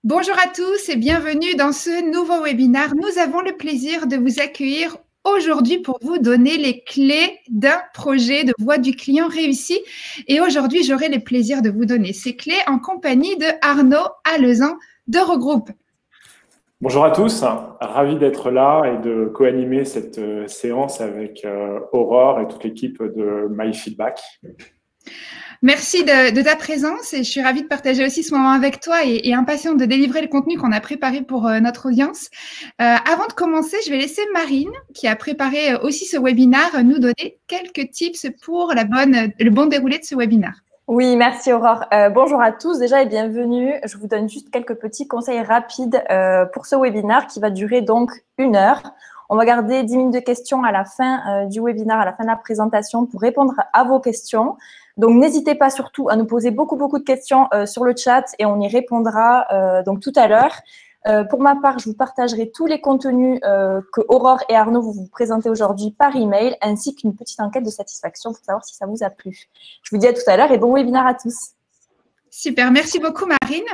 Bonjour à tous et bienvenue dans ce nouveau webinaire. Nous avons le plaisir de vous accueillir aujourd'hui pour vous donner les clés d'un projet de voix du client réussi. Et aujourd'hui, j'aurai le plaisir de vous donner ces clés en compagnie de Arnaud Alezan d'Eurogroupe. Bonjour à tous, ravi d'être là et de co-animer cette séance avec Aurore et toute l'équipe de MyFeedback. Merci de ta présence et je suis ravie de partager aussi ce moment avec toi et impatiente de délivrer le contenu qu'on a préparé pour notre audience. Avant de commencer, je vais laisser Marine, qui a préparé aussi ce webinaire, nous donner quelques tips pour le bon déroulé de ce webinaire. Oui, merci Aurore. Bonjour à tous déjà et bienvenue. Je vous donne juste quelques petits conseils rapides pour ce webinaire qui va durer donc 1 heure. On va garder 10 minutes de questions à la fin du webinaire, à la fin de la présentation pour répondre à vos questions. Donc, n'hésitez pas surtout à nous poser beaucoup de questions sur le chat et on y répondra donc tout à l'heure. Pour ma part, je vous partagerai tous les contenus que Aurore et Arnaud vont vous présenter aujourd'hui par email, ainsi qu'une petite enquête de satisfaction pour savoir si ça vous a plu. Je vous dis à tout à l'heure et bon webinaire à tous. Super, merci beaucoup Marine.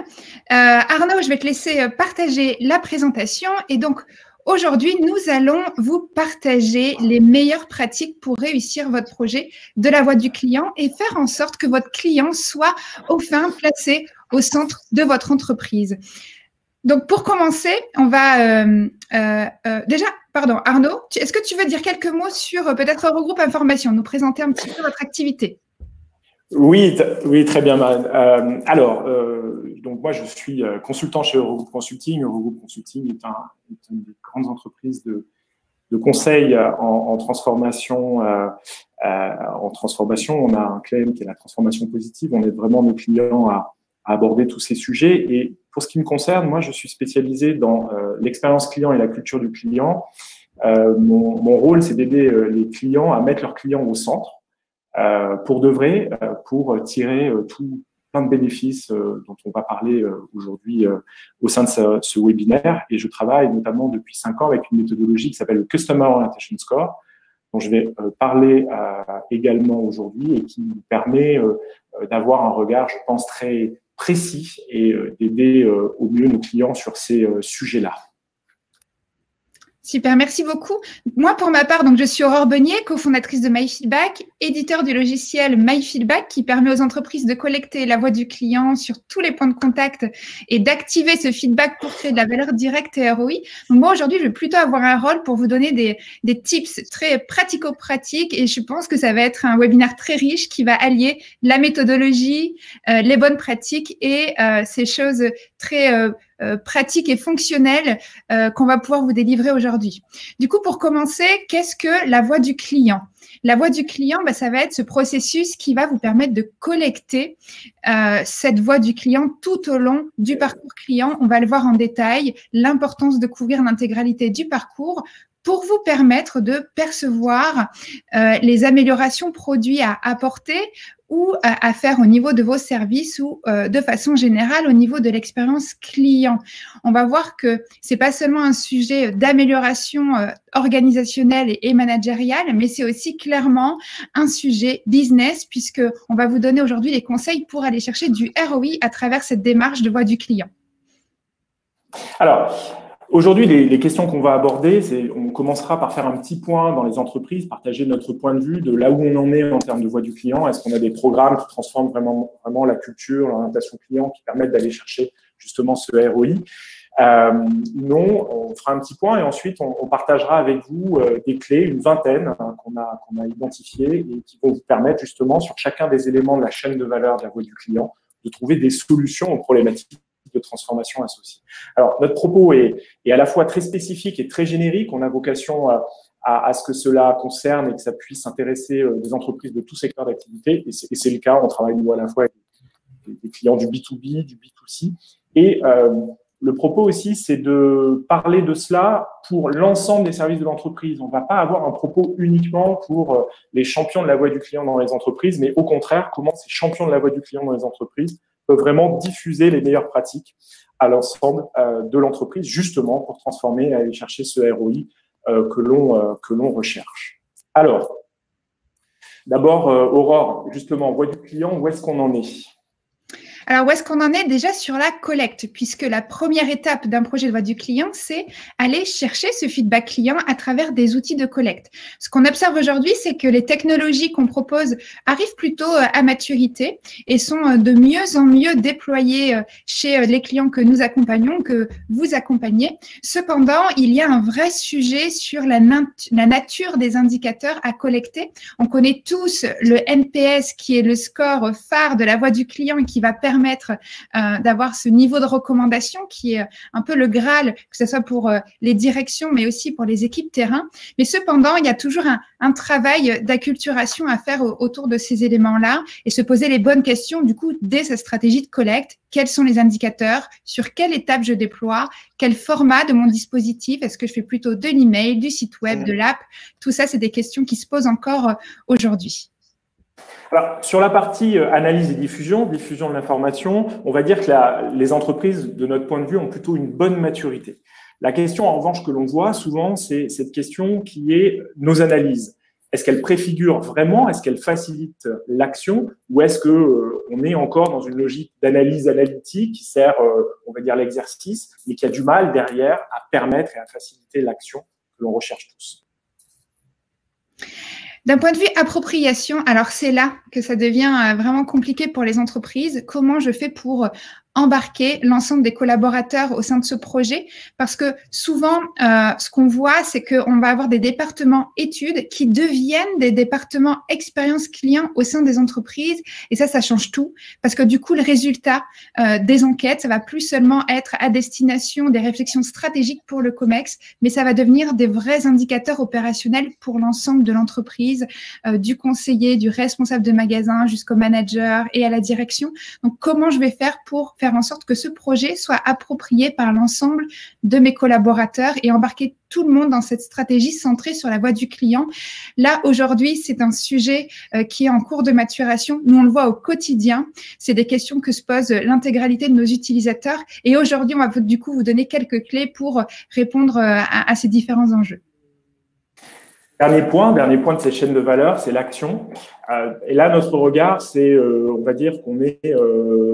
Arnaud, je vais te laisser partager la présentation et donc aujourd'hui, nous allons vous partager les meilleures pratiques pour réussir votre projet de la voix du client et faire en sorte que votre client soit enfin placé au centre de votre entreprise. Donc, pour commencer, on va Arnaud, est-ce que tu veux dire quelques mots sur peut-être Eurogroupe Information, nous présenter un petit peu votre activité? Oui, très bien, Marine. Donc moi, je suis consultant chez Eurogroupe Consulting. Eurogroupe Consulting est une des grandes entreprises de conseil en transformation. On a un claim qui est la transformation positive. On aide vraiment nos clients à aborder tous ces sujets. Et pour ce qui me concerne, moi, je suis spécialisé dans l'expérience client et la culture du client. Mon rôle, c'est d'aider les clients à mettre leurs clients au centre. Pour de vrai, pour tirer plein de bénéfices dont on va parler aujourd'hui au sein de ce webinaire. Et je travaille notamment depuis 5 ans avec une méthodologie qui s'appelle le Customer Orientation Score, dont je vais parler également aujourd'hui et qui nous permet d'avoir un regard, je pense, très précis et d'aider au mieux nos clients sur ces sujets-là. Super, merci beaucoup. Moi, pour ma part, donc, je suis Aurore Beunier, cofondatrice de MyFeedback, éditeur du logiciel MyFeedback qui permet aux entreprises de collecter la voix du client sur tous les points de contact et d'activer ce feedback pour créer de la valeur directe et ROI. Donc, moi, aujourd'hui, je vais plutôt avoir un rôle pour vous donner des tips très pratico-pratiques et je pense que ça va être un webinaire très riche qui va allier la méthodologie, les bonnes pratiques et ces choses très pratiques et fonctionnelles qu'on va pouvoir vous délivrer aujourd'hui. Du coup, pour commencer, qu'est-ce que la voix du client? La voix du client, ça va être ce processus qui va vous permettre de collecter cette voix du client tout au long du parcours client. On va le voir en détail, l'importance de couvrir l'intégralité du parcours pour vous permettre de percevoir les améliorations produits à apporter ou à faire au niveau de vos services ou de façon générale au niveau de l'expérience client. On va voir que c'est pas seulement un sujet d'amélioration organisationnelle et managériale, mais c'est aussi clairement un sujet business puisque on va vous donner aujourd'hui les conseils pour aller chercher du ROI à travers cette démarche de voix du client. Alors, aujourd'hui, les questions qu'on va aborder, on commencera par faire un petit point dans les entreprises, partager notre point de vue de là où on en est en termes de voix du client. Est-ce qu'on a des programmes qui transforment vraiment la culture, l'orientation client, qui permettent d'aller chercher justement ce ROI? Non, on fera un petit point et ensuite on partagera avec vous des clés, une vingtaine qu'on a identifiées et qui vont vous permettre justement sur chacun des éléments de la chaîne de valeur de la voix du client de trouver des solutions aux problématiques de transformation associée. Alors, notre propos est à la fois très spécifique et très générique. On a vocation à ce que cela concerne et que ça puisse intéresser des entreprises de tout secteur d'activité. Et c'est le cas. On travaille, nous, à la fois avec des clients du B2B, du B2C. Et le propos aussi, c'est de parler de cela pour l'ensemble des services de l'entreprise. On ne va pas avoir un propos uniquement pour les champions de la voix du client dans les entreprises, mais au contraire, comment ces champions de la voix du client dans les entreprises peuvent vraiment diffuser les meilleures pratiques à l'ensemble de l'entreprise, justement pour transformer et aller chercher ce ROI que l'on recherche. Alors, d'abord, Aurore, justement, voix du client, où est-ce qu'on en est? Alors, où est-ce qu'on en est déjà sur la collecte? Puisque la première étape d'un projet de voix du client, c'est aller chercher ce feedback client à travers des outils de collecte. Ce qu'on observe aujourd'hui, c'est que les technologies qu'on propose arrivent plutôt à maturité et sont de mieux en mieux déployées chez les clients que nous accompagnons, que vous accompagnez. Cependant, il y a un vrai sujet sur la nature des indicateurs à collecter. On connaît tous le NPS, qui est le score phare de la voix du client et qui va permettre d'avoir ce niveau de recommandation qui est un peu le Graal, que ce soit pour les directions, mais aussi pour les équipes terrain. Mais cependant, il y a toujours un travail d'acculturation à faire autour de ces éléments-là et se poser les bonnes questions, du coup, dès sa stratégie de collecte. Quels sont les indicateurs? Sur quelle étape je déploie? Quel format de mon dispositif? Est-ce que je fais plutôt de l'email, du site web, de l'app? Tout ça, c'est des questions qui se posent encore aujourd'hui. Alors, sur la partie analyse et diffusion de l'information, on va dire que les entreprises, de notre point de vue, ont plutôt une bonne maturité. La question, en revanche, que l'on voit souvent, c'est cette question qui est nos analyses. Est-ce qu'elles préfigurent vraiment? Est-ce qu'elles facilitent l'action? Ou est-ce qu'on est encore dans une logique d'analyse analytique qui sert, on va dire, l'exercice, mais qui a du mal derrière à permettre et à faciliter l'action que l'on recherche tous? D'un point de vue appropriation, alors c'est là que ça devient vraiment compliqué pour les entreprises. Comment je fais pour embarquer l'ensemble des collaborateurs au sein de ce projet? Parce que souvent, ce qu'on voit, c'est qu'on va avoir des départements études qui deviennent des départements expérience client au sein des entreprises. Et ça change tout. Parce que du coup, le résultat des enquêtes, ça va plus seulement être à destination des réflexions stratégiques pour le COMEX, mais ça va devenir des vrais indicateurs opérationnels pour l'ensemble de l'entreprise, du conseiller, du responsable de magasin jusqu'au manager et à la direction. Donc, comment je vais faire pour faire en sorte que ce projet soit approprié par l'ensemble de mes collaborateurs et embarquer tout le monde dans cette stratégie centrée sur la voix du client. Là, aujourd'hui, c'est un sujet qui est en cours de maturation. Nous, on le voit au quotidien. C'est des questions que se pose l'intégralité de nos utilisateurs. Et aujourd'hui, on va du coup vous donner quelques clés pour répondre à ces différents enjeux. Dernier point de cette chaîne de valeur, c'est l'action. Et là, notre regard, c'est, on va dire qu'on est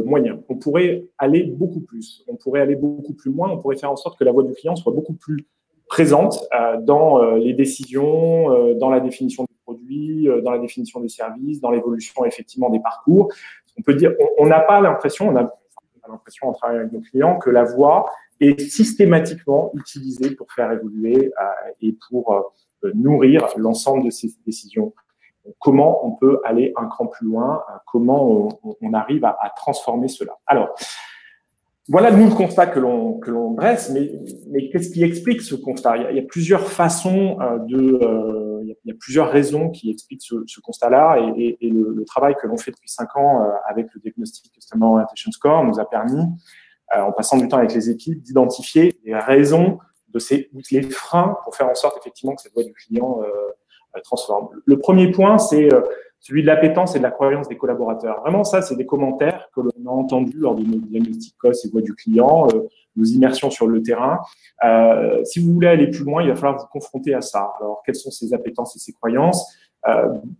moyen. On pourrait aller beaucoup plus. On pourrait aller beaucoup plus loin. On pourrait faire en sorte que la voix du client soit beaucoup plus présente dans les décisions, dans la définition des produits, dans la définition des services, dans l'évolution effectivement des parcours. On peut dire, on n'a pas l'impression, en travaillant avec nos clients, que la voix est systématiquement utilisée pour faire évoluer et pour nourrir l'ensemble de ces décisions. Comment on peut aller un cran plus loin? Comment on arrive à transformer cela? Alors, voilà nous le constat que l'on dresse, mais qu'est-ce qui explique ce constat? Il y a plusieurs façons il y a plusieurs raisons qui expliquent ce constat-là, et le travail que l'on fait depuis 5 ans avec le diagnostic Customer Orientation Score nous a permis, en passant du temps avec les équipes, d'identifier les raisons les freins pour faire en sorte effectivement que cette voix du client transforme. Le premier point, c'est celui de l'appétence et de la croyance des collaborateurs. Vraiment, ça, c'est des commentaires que l'on a entendus lors de nos diagnostics COS et voix du client, nos immersions sur le terrain. Si vous voulez aller plus loin, il va falloir vous confronter à ça. Alors, quelles sont ces appétences et ces croyances?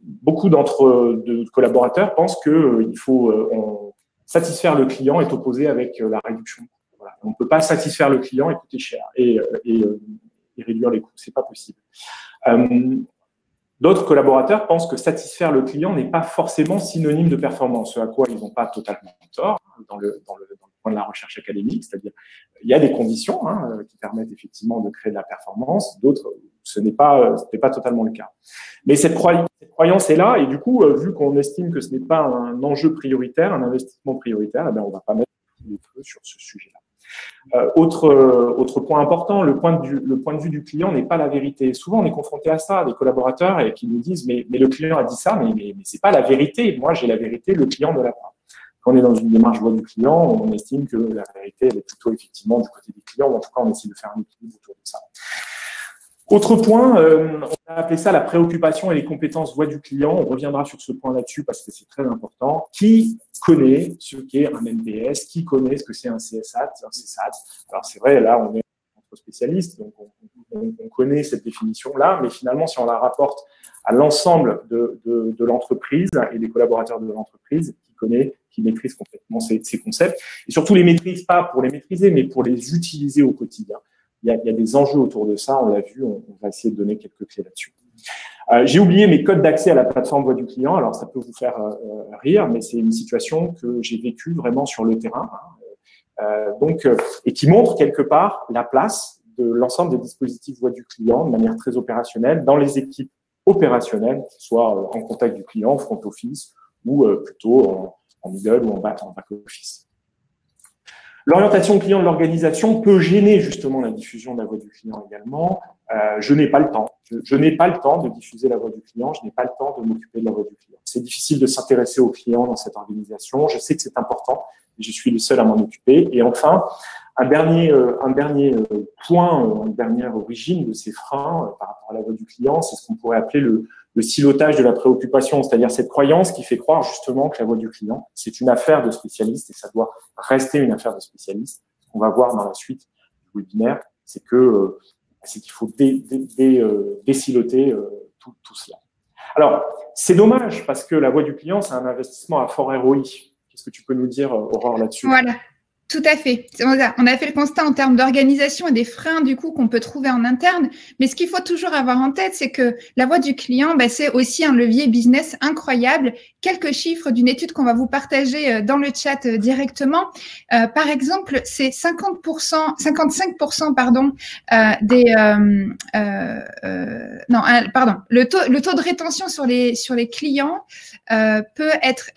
Beaucoup de collaborateurs pensent qu'il faut satisfaire le client est opposé avec la réduction. Voilà. On ne peut pas satisfaire le client et coûter cher et réduire les coûts. C'est pas possible. D'autres collaborateurs pensent que satisfaire le client n'est pas forcément synonyme de performance, ce à quoi ils n'ont pas totalement tort dans le point de la recherche académique, c'est-à-dire il y a des conditions qui permettent effectivement de créer de la performance, d'autres, ce n'est pas totalement le cas. Mais cette croyance est là, et du coup, vu qu'on estime que ce n'est pas un enjeu prioritaire, un investissement prioritaire, eh bien, on ne va pas mettre les feux sur ce sujet-là. Autre point important, le point de vue du client n'est pas la vérité. Souvent, on est confronté à ça, des collaborateurs qui nous disent mais le client a dit ça, mais c'est pas la vérité. Moi, j'ai la vérité, le client ne l'a pas. Quand on est dans une démarche voix du client, on estime que la vérité elle est plutôt effectivement du côté des clients, ou en tout cas, on essaie de faire un équilibre autour de ça. Autre point, on a appelé ça la préoccupation et les compétences voix du client. On reviendra sur ce point là-dessus parce que c'est très important. Qui connaît ce qu'est un NPS? Qui connaît ce que c'est un CSAT, un CSAT? Alors c'est vrai, là on est entre spécialistes, donc on connaît cette définition-là, mais finalement si on la rapporte à l'ensemble de l'entreprise et des collaborateurs de l'entreprise qui maîtrisent complètement ces concepts. Et surtout les maîtrisent pas pour les maîtriser, mais pour les utiliser au quotidien. Il y a des enjeux autour de ça, on l'a vu, on va essayer de donner quelques clés là-dessus. J'ai oublié mes codes d'accès à la plateforme Voix du client. Alors, ça peut vous faire rire, mais c'est une situation que j'ai vécue vraiment sur le terrain. Et qui montre quelque part la place de l'ensemble des dispositifs Voix du client de manière très opérationnelle dans les équipes opérationnelles, soit en contact du client, front office, ou plutôt en middle ou en back office. L'orientation client de l'organisation peut gêner justement la diffusion de la voix du client également. Je n'ai pas le temps. Je n'ai pas le temps de diffuser la voix du client. Je n'ai pas le temps de m'occuper de la voix du client. C'est difficile de s'intéresser aux clients dans cette organisation. Je sais que c'est important, mais je suis le seul à m'en occuper. Et enfin, un dernier point, une dernière origine de ces freins par rapport à la voix du client, c'est ce qu'on pourrait appeler le silotage de la préoccupation, c'est-à-dire cette croyance qui fait croire justement que la voix du client, c'est une affaire de spécialiste et ça doit rester une affaire de spécialiste. Ce qu'on va voir dans la suite du webinaire, c'est qu'il faut désiloter tout cela. Alors, c'est dommage parce que la voix du client, c'est un investissement à fort ROI. Qu'est-ce que tu peux nous dire, Aurore, là-dessus? Voilà. Tout à fait. On a fait le constat en termes d'organisation et des freins du coup qu'on peut trouver en interne. Mais ce qu'il faut toujours avoir en tête, c'est que la voix du client, c'est aussi un levier business incroyable. Quelques chiffres d'une étude qu'on va vous partager dans le chat directement. Par exemple, c'est 55% le taux de rétention sur les clients peut être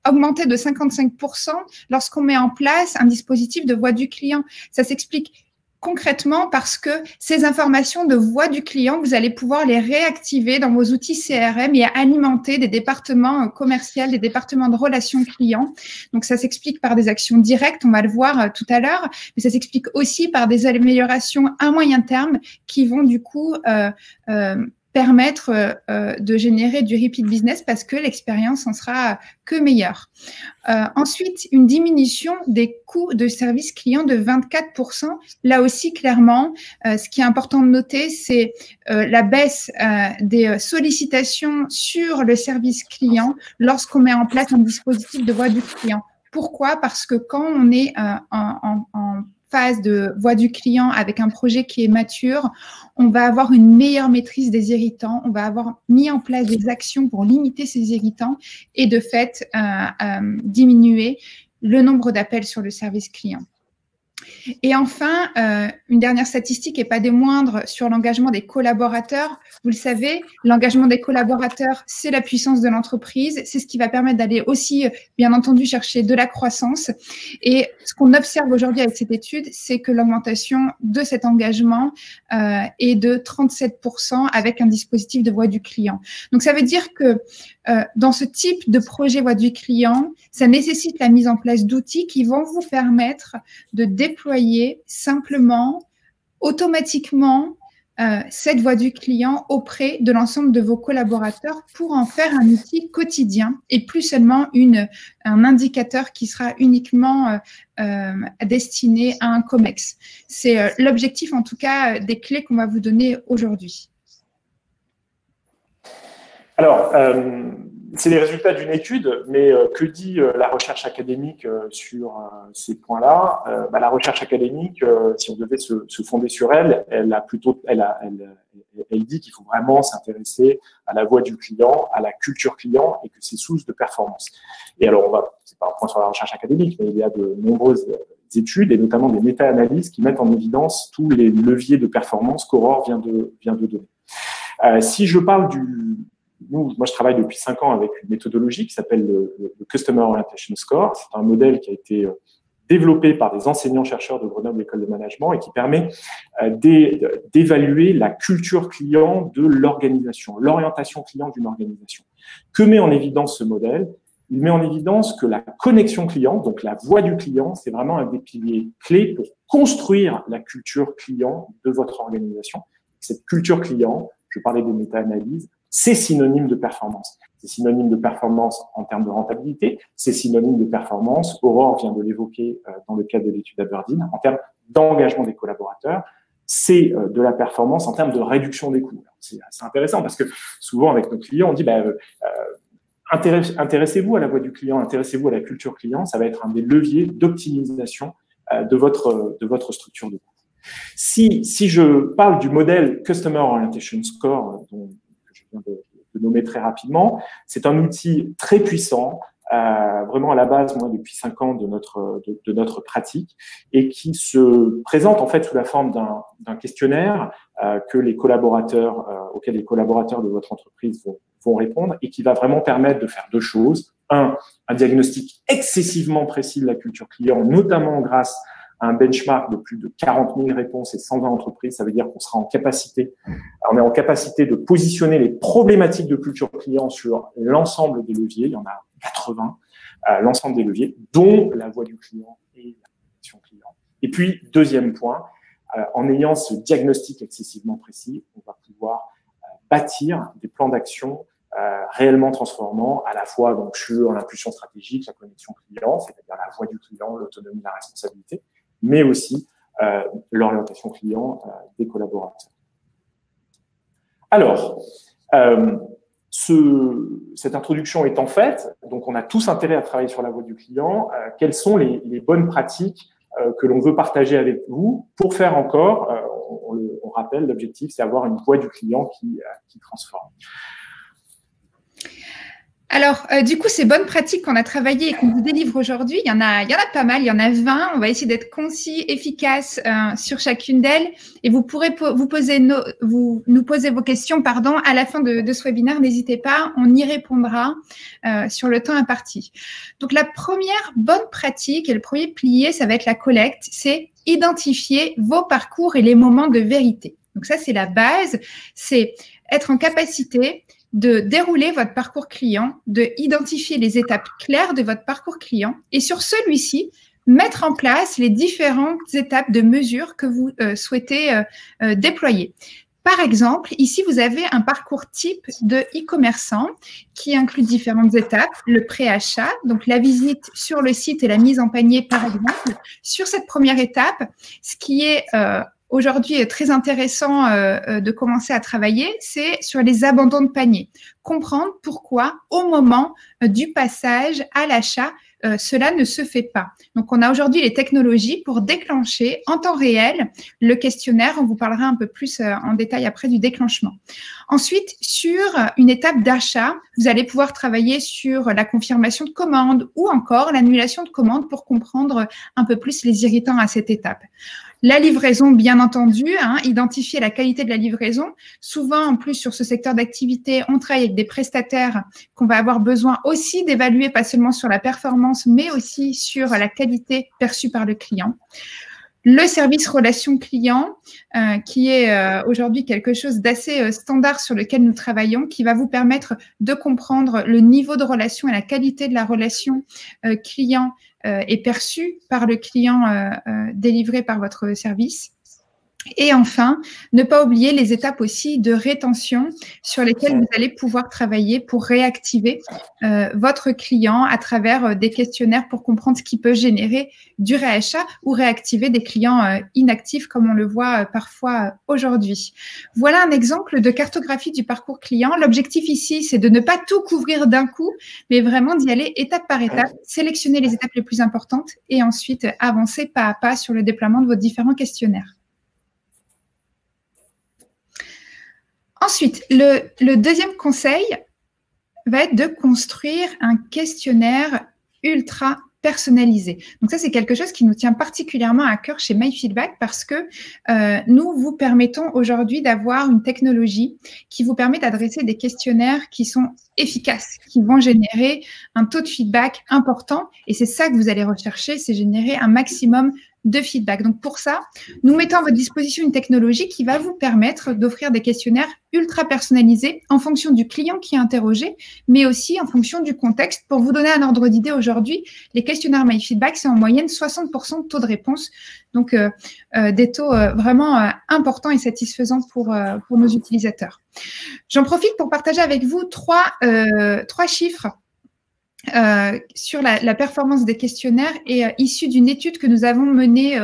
augmenté de 55% lorsqu'on met en place un dispositif de voix du client. Ça s'explique concrètement parce que ces informations de voix du client, vous allez pouvoir les réactiver dans vos outils CRM et alimenter des départements commerciaux, des départements de relations clients. Donc, ça s'explique par des actions directes, on va le voir tout à l'heure, mais ça s'explique aussi par des améliorations à moyen terme qui vont du coup permettre de générer du repeat business parce que l'expérience en sera que meilleure. Ensuite, une diminution des coûts de service client de 24%. Là aussi, clairement, ce qui est important de noter, c'est la baisse des sollicitations sur le service client lorsqu'on met en place un dispositif de voix du client. Pourquoi? Parce que quand on est en phase de voix du client avec un projet qui est mature, on va avoir une meilleure maîtrise des irritants, on va avoir mis en place des actions pour limiter ces irritants et de fait diminuer le nombre d'appels sur le service client. Et enfin, une dernière statistique et pas des moindres sur l'engagement des collaborateurs. Vous le savez, l'engagement des collaborateurs, c'est la puissance de l'entreprise. C'est ce qui va permettre d'aller aussi, bien entendu, chercher de la croissance. Et ce qu'on observe aujourd'hui avec cette étude, c'est que l'augmentation de cet engagement est de 37% avec un dispositif de voix du client. Donc, ça veut dire que dans ce type de projet voix du client, ça nécessite la mise en place d'outils qui vont vous permettre de déployer simplement, automatiquement, cette voix du client auprès de l'ensemble de vos collaborateurs pour en faire un outil quotidien et plus seulement un indicateur qui sera uniquement destiné à un COMEX. C'est l'objectif, en tout cas, des clés qu'on va vous donner aujourd'hui. Alors, c'est les résultats d'une étude, mais que dit la recherche académique sur ces points-là? La recherche académique, si on devait se fonder sur elle, elle dit qu'il faut vraiment s'intéresser à la voix du client, à la culture client, et que c'est source de performance. Et alors, c'est pas un point sur la recherche académique, mais il y a de nombreuses études, et notamment des méta-analyses qui mettent en évidence tous les leviers de performance qu'Aurore vient de donner. Si je parle moi, je travaille depuis 5 ans avec une méthodologie qui s'appelle le Customer Orientation Score. C'est un modèle qui a été développé par des enseignants-chercheurs de Grenoble École de Management et qui permet d'évaluer la culture client de l'organisation, l'orientation client d'une organisation. Que met en évidence ce modèle? Il met en évidence que la connexion client, donc la voix du client, c'est vraiment un des piliers clés pour construire la culture client de votre organisation. Cette culture client, je parlais des méta-analyses, c'est synonyme de performance. C'est synonyme de performance en termes de rentabilité, c'est synonyme de performance, Aurore vient de l'évoquer dans le cadre de l'étude Aberdeen, en termes d'engagement des collaborateurs, c'est de la performance en termes de réduction des coûts. C'est assez intéressant parce que souvent avec nos clients, on dit intéressez-vous à la voix du client, intéressez-vous à la culture client, ça va être un des leviers d'optimisation de votre structure de coût. Si je parle du modèle Customer Orientation Score, que je viens de nommer très rapidement, c'est un outil très puissant, vraiment à la base, moi, depuis 5 ans de notre pratique, et qui se présente en fait sous la forme d'un questionnaire auquel les collaborateurs de votre entreprise vont répondre, et qui va vraiment permettre de faire 2 choses. Un diagnostic excessivement précis de la culture client, notamment grâce à un benchmark de plus de 40 000 réponses et 120 entreprises. Ça veut dire qu'on sera on est en capacité de positionner les problématiques de culture client sur l'ensemble des leviers. Il y en a 80, l'ensemble des leviers, dont la voix du client et la relation client. Et puis, deuxième point, en ayant ce diagnostic excessivement précis, on va pouvoir bâtir des plans d'action réellement transformants, à la fois donc sur l'impulsion stratégique, la connexion client, c'est-à-dire la voix du client, l'autonomie, la responsabilité, mais aussi l'orientation client des collaborateurs. Alors, cette introduction étant faite, donc on a tous intérêt à travailler sur la voix du client. Quelles sont les bonnes pratiques que l'on veut partager avec vous pour faire encore, on rappelle, l'objectif, c'est avoir une voix du client qui transforme. Alors, du coup, ces bonnes pratiques qu'on a travaillées et qu'on vous délivre aujourd'hui, il y en a pas mal, il y en a 20. On va essayer d'être concis, efficace sur chacune d'elles. Et vous pourrez nous poser vos questions à la fin de ce webinaire. N'hésitez pas, on y répondra sur le temps imparti. Donc, la première bonne pratique et le premier pilier, ça va être la collecte. C'est identifier vos parcours et les moments de vérité. Donc, ça, c'est la base. C'est être en capacité de dérouler votre parcours client, de identifier les étapes claires de votre parcours client et sur celui-ci, mettre en place les différentes étapes de mesure que vous souhaitez déployer. Par exemple, ici, vous avez un parcours type de e-commerçant qui inclut différentes étapes, le pré-achat, donc la visite sur le site et la mise en panier, par exemple. Sur cette première étape, ce qui est aujourd'hui très intéressant de commencer à travailler, c'est sur les abandons de panier. Comprendre pourquoi, au moment du passage à l'achat, cela ne se fait pas. Donc, on a aujourd'hui les technologies pour déclencher en temps réel le questionnaire. On vous parlera un peu plus en détail après du déclenchement. Ensuite, sur une étape d'achat, vous allez pouvoir travailler sur la confirmation de commande ou encore l'annulation de commande pour comprendre un peu plus les irritants à cette étape. La livraison, bien entendu, identifier la qualité de la livraison. Souvent, en plus, sur ce secteur d'activité, on travaille avec des prestataires qu'on va avoir besoin aussi d'évaluer, pas seulement sur la performance, mais aussi sur la qualité perçue par le client. Le service relation client, qui est aujourd'hui quelque chose d'assez standard sur lequel nous travaillons, qui va vous permettre de comprendre le niveau de relation et la qualité de la relation client est perçue par le client délivré par votre service. Et enfin, ne pas oublier les étapes aussi de rétention sur lesquelles vous allez pouvoir travailler pour réactiver votre client à travers des questionnaires pour comprendre ce qui peut générer du réachat ou réactiver des clients inactifs comme on le voit parfois aujourd'hui. Voilà un exemple de cartographie du parcours client. L'objectif ici, c'est de ne pas tout couvrir d'un coup, mais vraiment d'y aller étape par étape, sélectionner les étapes les plus importantes et ensuite avancer pas à pas sur le déploiement de vos différents questionnaires. Ensuite, le deuxième conseil va être de construire un questionnaire ultra personnalisé. Donc ça, c'est quelque chose qui nous tient particulièrement à cœur chez MyFeedback parce que nous vous permettons aujourd'hui d'avoir une technologie qui vous permet d'adresser des questionnaires qui sont efficaces, qui vont générer un taux de feedback important. Et c'est ça que vous allez rechercher, c'est générer un maximum de feedback. Donc, pour ça, nous mettons à votre disposition une technologie qui va vous permettre d'offrir des questionnaires ultra personnalisés en fonction du client qui est interrogé, mais aussi en fonction du contexte. Pour vous donner un ordre d'idée aujourd'hui, les questionnaires MyFeedback, c'est en moyenne 60% de taux de réponse. Donc, des taux vraiment importants et satisfaisants pour nos utilisateurs. J'en profite pour partager avec vous trois chiffres sur la performance des questionnaires est issue d'une étude que nous avons menée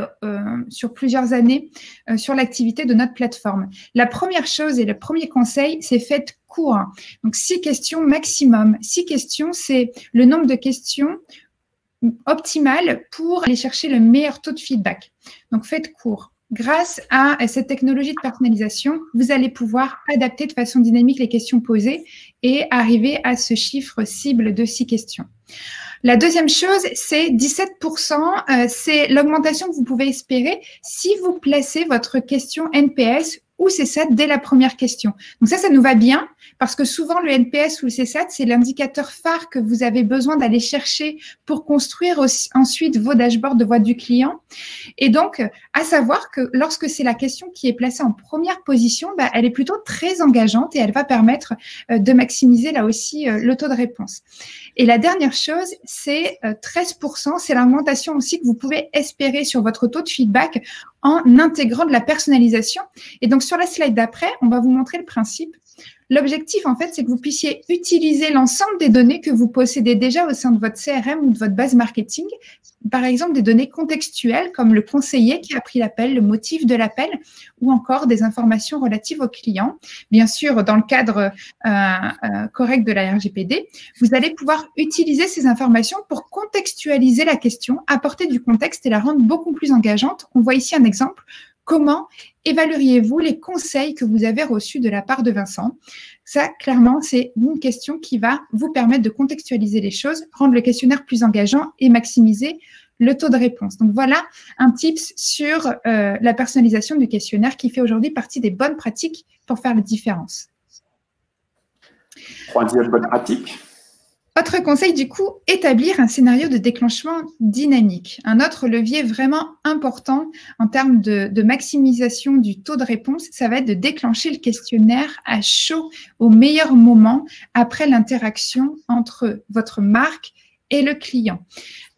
sur plusieurs années sur l'activité de notre plateforme. La première chose et le premier conseil, c'est faites court. Donc 6 questions maximum. 6 questions, c'est le nombre de questions optimal pour aller chercher le meilleur taux de feedback. Donc faites court. Grâce à cette technologie de personnalisation, vous allez pouvoir adapter de façon dynamique les questions posées et arriver à ce chiffre cible de 6 questions. La deuxième chose, c'est 17%, c'est l'augmentation que vous pouvez espérer si vous placez votre question NPS ou CSAT dès la première question. Donc ça nous va bien parce que souvent le NPS ou le CSAT, c'est l'indicateur phare que vous avez besoin d'aller chercher pour construire ensuite vos dashboards de voix du client. Et donc, à savoir que lorsque c'est la question qui est placée en première position, elle est plutôt très engageante et elle va permettre de maximiser là aussi le taux de réponse. Et la dernière chose, c'est 13%, c'est l'augmentation aussi que vous pouvez espérer sur votre taux de feedback en intégrant de la personnalisation. Et donc, sur la slide d'après, on va vous montrer le principe. L'objectif, en fait, c'est que vous puissiez utiliser l'ensemble des données que vous possédez déjà au sein de votre CRM ou de votre base marketing. Par exemple, des données contextuelles comme le conseiller qui a pris l'appel, le motif de l'appel ou encore des informations relatives au client. Bien sûr, dans le cadre correct de la RGPD, vous allez pouvoir utiliser ces informations pour contextualiser la question, apporter du contexte et la rendre beaucoup plus engageante. On voit ici un exemple. Comment évalueriez-vous les conseils que vous avez reçus de la part de Vincent? Ça, clairement, c'est une question qui va vous permettre de contextualiser les choses, rendre le questionnaire plus engageant et maximiser le taux de réponse. Donc, voilà un tips sur la personnalisation du questionnaire qui fait aujourd'hui partie des bonnes pratiques pour faire la différence. Troisième bonne pratique. Autre conseil, du coup, établir un scénario de déclenchement dynamique. Un autre levier vraiment important en termes de maximisation du taux de réponse, ça va être de déclencher le questionnaire à chaud au meilleur moment après l'interaction entre votre marque et le client.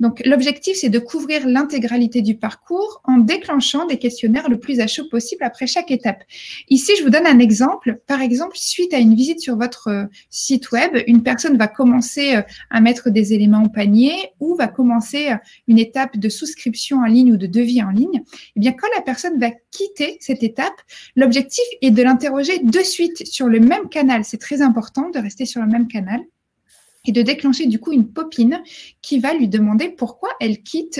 Donc, l'objectif, c'est de couvrir l'intégralité du parcours en déclenchant des questionnaires le plus à chaud possible après chaque étape. Ici, je vous donne un exemple. Par exemple, suite à une visite sur votre site web, une personne va commencer à mettre des éléments au panier ou va commencer une étape de souscription en ligne ou de devis en ligne. Eh bien, quand la personne va quitter cette étape, l'objectif est de l'interroger de suite sur le même canal. C'est très important de rester sur le même canal. Et de déclencher du coup une pop-in qui va lui demander pourquoi elle quitte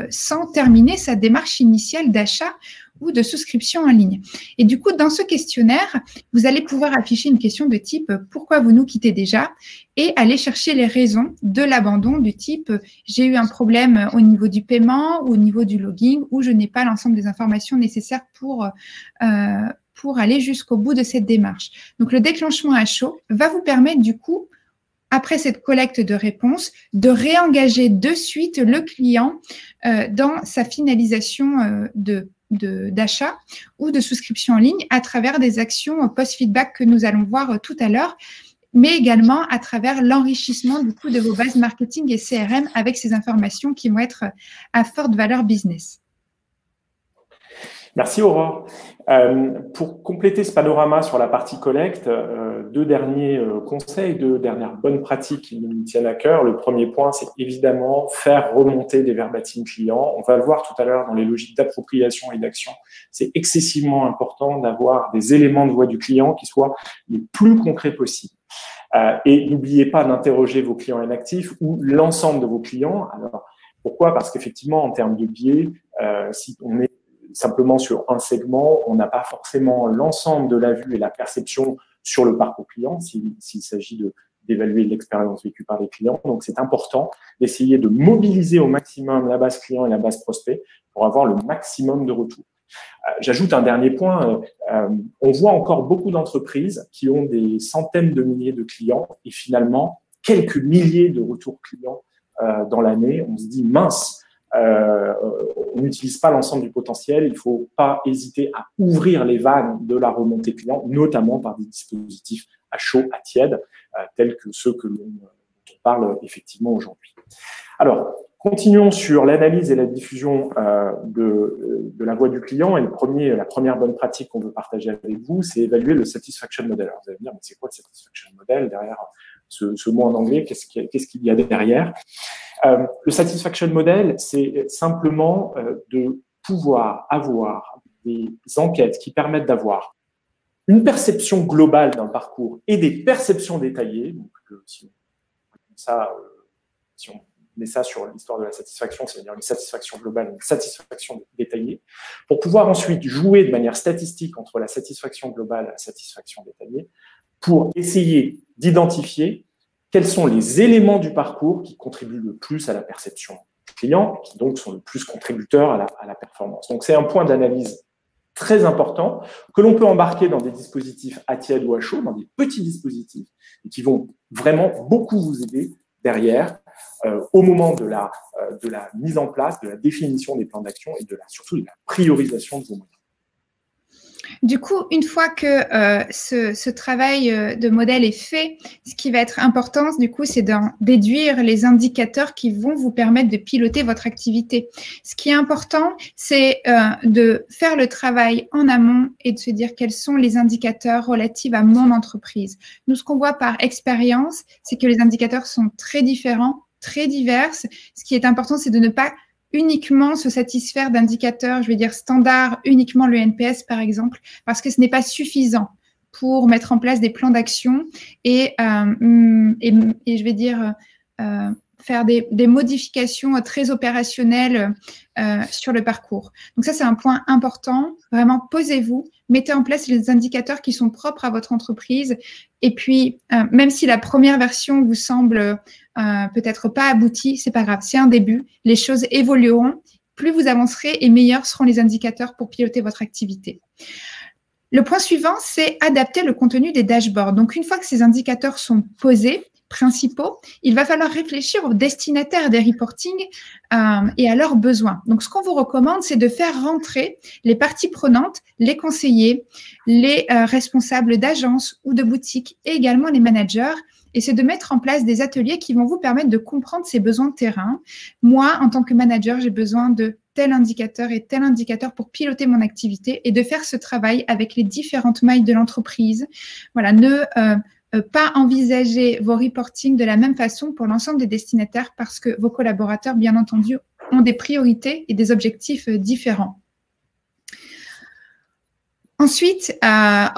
sans terminer sa démarche initiale d'achat ou de souscription en ligne. Et du coup, dans ce questionnaire, vous allez pouvoir afficher une question de type « Pourquoi vous nous quittez déjà ?» et aller chercher les raisons de l'abandon du type « J'ai eu un problème au niveau du paiement ou au niveau du login ou je n'ai pas l'ensemble des informations nécessaires pour aller jusqu'au bout de cette démarche. » Donc, le déclenchement à chaud va vous permettre du coup après cette collecte de réponses, de réengager de suite le client dans sa finalisation d'achat ou de souscription en ligne à travers des actions post-feedback que nous allons voir tout à l'heure, mais également à travers l'enrichissement du coup de vos bases marketing et CRM avec ces informations qui vont être à forte valeur business. Merci Aurore. Pour compléter ce panorama sur la partie collecte, deux derniers conseils, deux dernières bonnes pratiques qui nous tiennent à cœur. Le premier point, c'est évidemment faire remonter des verbatim clients. On va le voir tout à l'heure dans les logiques d'appropriation et d'action. C'est excessivement important d'avoir des éléments de voix du client qui soient les plus concrets possibles. Et n'oubliez pas d'interroger vos clients inactifs ou l'ensemble de vos clients. Alors, pourquoi? Parce qu'effectivement, en termes de biais, si on est simplement sur un segment, on n'a pas forcément l'ensemble de la vue et la perception sur le parcours client s'il s'agit d'évaluer l'expérience vécue par les clients. Donc, c'est important d'essayer de mobiliser au maximum la base client et la base prospect pour avoir le maximum de retours. J'ajoute un dernier point. On voit encore beaucoup d'entreprises qui ont des centaines de milliers de clients et finalement quelques milliers de retours clients dans l'année. On se dit mince. On n'utilise pas l'ensemble du potentiel. Il ne faut pas hésiter à ouvrir les vannes de la remontée client, notamment par des dispositifs à chaud, à tiède, tels que ceux que l'on parle effectivement aujourd'hui. Alors, continuons sur l'analyse et la diffusion de la voix du client. Et la première bonne pratique qu'on veut partager avec vous, c'est évaluer le satisfaction model. Alors, vous allez me dire, mais c'est quoi le satisfaction model derrière ce mot en anglais, qu'est-ce qu'il y a derrière. Le satisfaction model, c'est simplement de pouvoir avoir des enquêtes qui permettent d'avoir une perception globale d'un parcours et des perceptions détaillées. Donc, si on met ça sur l'histoire de la satisfaction, c'est-à-dire une satisfaction globale, une satisfaction détaillée, pour pouvoir ensuite jouer de manière statistique entre la satisfaction globale et la satisfaction détaillée, pour essayer d'identifier quels sont les éléments du parcours qui contribuent le plus à la perception du client, qui donc sont le plus contributeurs à la performance. Donc, c'est un point d'analyse très important que l'on peut embarquer dans des dispositifs à tiède ou à chaud, dans des petits dispositifs, et qui vont vraiment beaucoup vous aider derrière au moment de la mise en place, de la définition des plans d'action et surtout de la priorisation de vos moyens. Du coup, une fois que ce travail de modèle est fait, ce qui va être important, du coup, c'est d'en déduire les indicateurs qui vont vous permettre de piloter votre activité. Ce qui est important, c'est de faire le travail en amont et de se dire quels sont les indicateurs relatifs à mon entreprise. Nous, ce qu'on voit par expérience, c'est que les indicateurs sont très différents, très divers. Ce qui est important, c'est de ne pas uniquement se satisfaire d'indicateurs, je vais dire standards, uniquement le NPS par exemple, parce que ce n'est pas suffisant pour mettre en place des plans d'action et je vais dire faire des modifications très opérationnelles sur le parcours. Donc ça, c'est un point important. Vraiment, posez-vous, mettez en place les indicateurs qui sont propres à votre entreprise. Et puis, même si la première version vous semble peut-être pas aboutie, c'est pas grave, c'est un début. Les choses évolueront. Plus vous avancerez et meilleurs seront les indicateurs pour piloter votre activité. Le point suivant, c'est adapter le contenu des dashboards. Donc, une fois que ces indicateurs sont posés, principaux, il va falloir réfléchir aux destinataires des reportings et à leurs besoins. Donc, ce qu'on vous recommande, c'est de faire rentrer les parties prenantes, les conseillers, les responsables d'agences ou de boutiques et également les managers. Et c'est de mettre en place des ateliers qui vont vous permettre de comprendre ces besoins de terrain. Moi, en tant que manager, j'ai besoin de tel indicateur et tel indicateur pour piloter mon activité et de faire ce travail avec les différentes mailles de l'entreprise. Voilà, pas envisager vos reportings de la même façon pour l'ensemble des destinataires parce que vos collaborateurs, bien entendu, ont des priorités et des objectifs différents. Ensuite,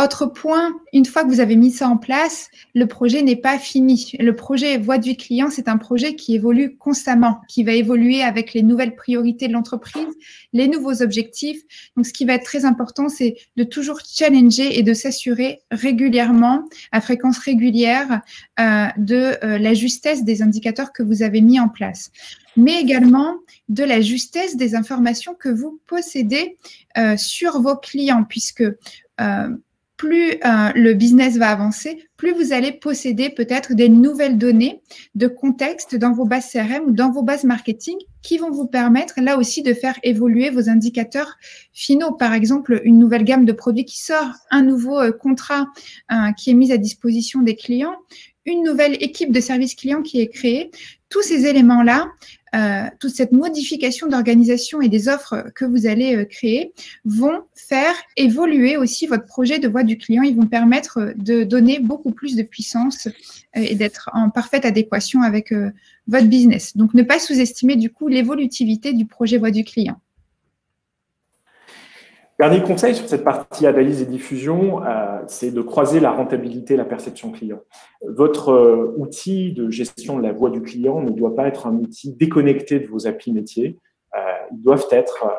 autre point, une fois que vous avez mis ça en place, le projet n'est pas fini. Le projet Voix du client, c'est un projet qui évolue constamment, qui va évoluer avec les nouvelles priorités de l'entreprise, les nouveaux objectifs. Donc, ce qui va être très important, c'est de toujours challenger et de s'assurer régulièrement, à fréquence régulière, de la justesse des indicateurs que vous avez mis en place, mais également de la justesse des informations que vous possédez sur vos clients, puisque plus le business va avancer, plus vous allez posséder peut-être des nouvelles données de contexte dans vos bases CRM ou dans vos bases marketing qui vont vous permettre là aussi de faire évoluer vos indicateurs finaux. Par exemple, une nouvelle gamme de produits qui sort, un nouveau contrat qui est mis à disposition des clients, une nouvelle équipe de service client qui est créée. Tous ces éléments-là, toute cette modification d'organisation et des offres que vous allez créer vont faire évoluer aussi votre projet de voix du client. Ils vont permettre de donner beaucoup plus de puissance et d'être en parfaite adéquation avec votre business. Donc, ne pas sous-estimer du coup l'évolutivité du projet voix du client. Dernier conseil sur cette partie analyse et diffusion, c'est de croiser la rentabilité et la perception client. Votre outil de gestion de la voix du client ne doit pas être un outil déconnecté de vos applis métiers. Ils doivent être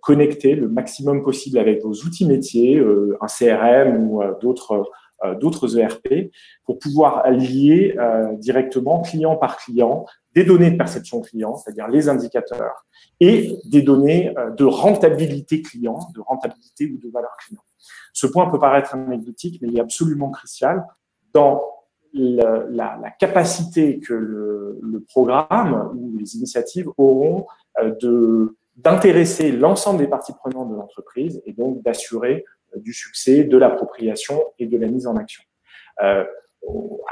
connectés le maximum possible avec vos outils métiers, un CRM ou d'autres ERP, pour pouvoir lier directement, client par client, des données de perception client, c'est-à-dire les indicateurs, et des données de rentabilité client, de rentabilité ou de valeur client. Ce point peut paraître anecdotique, mais il est absolument crucial dans la capacité que le programme ou les initiatives auront d'intéresser l'ensemble des parties prenantes de l'entreprise et donc d'assurer du succès, de l'appropriation et de la mise en action.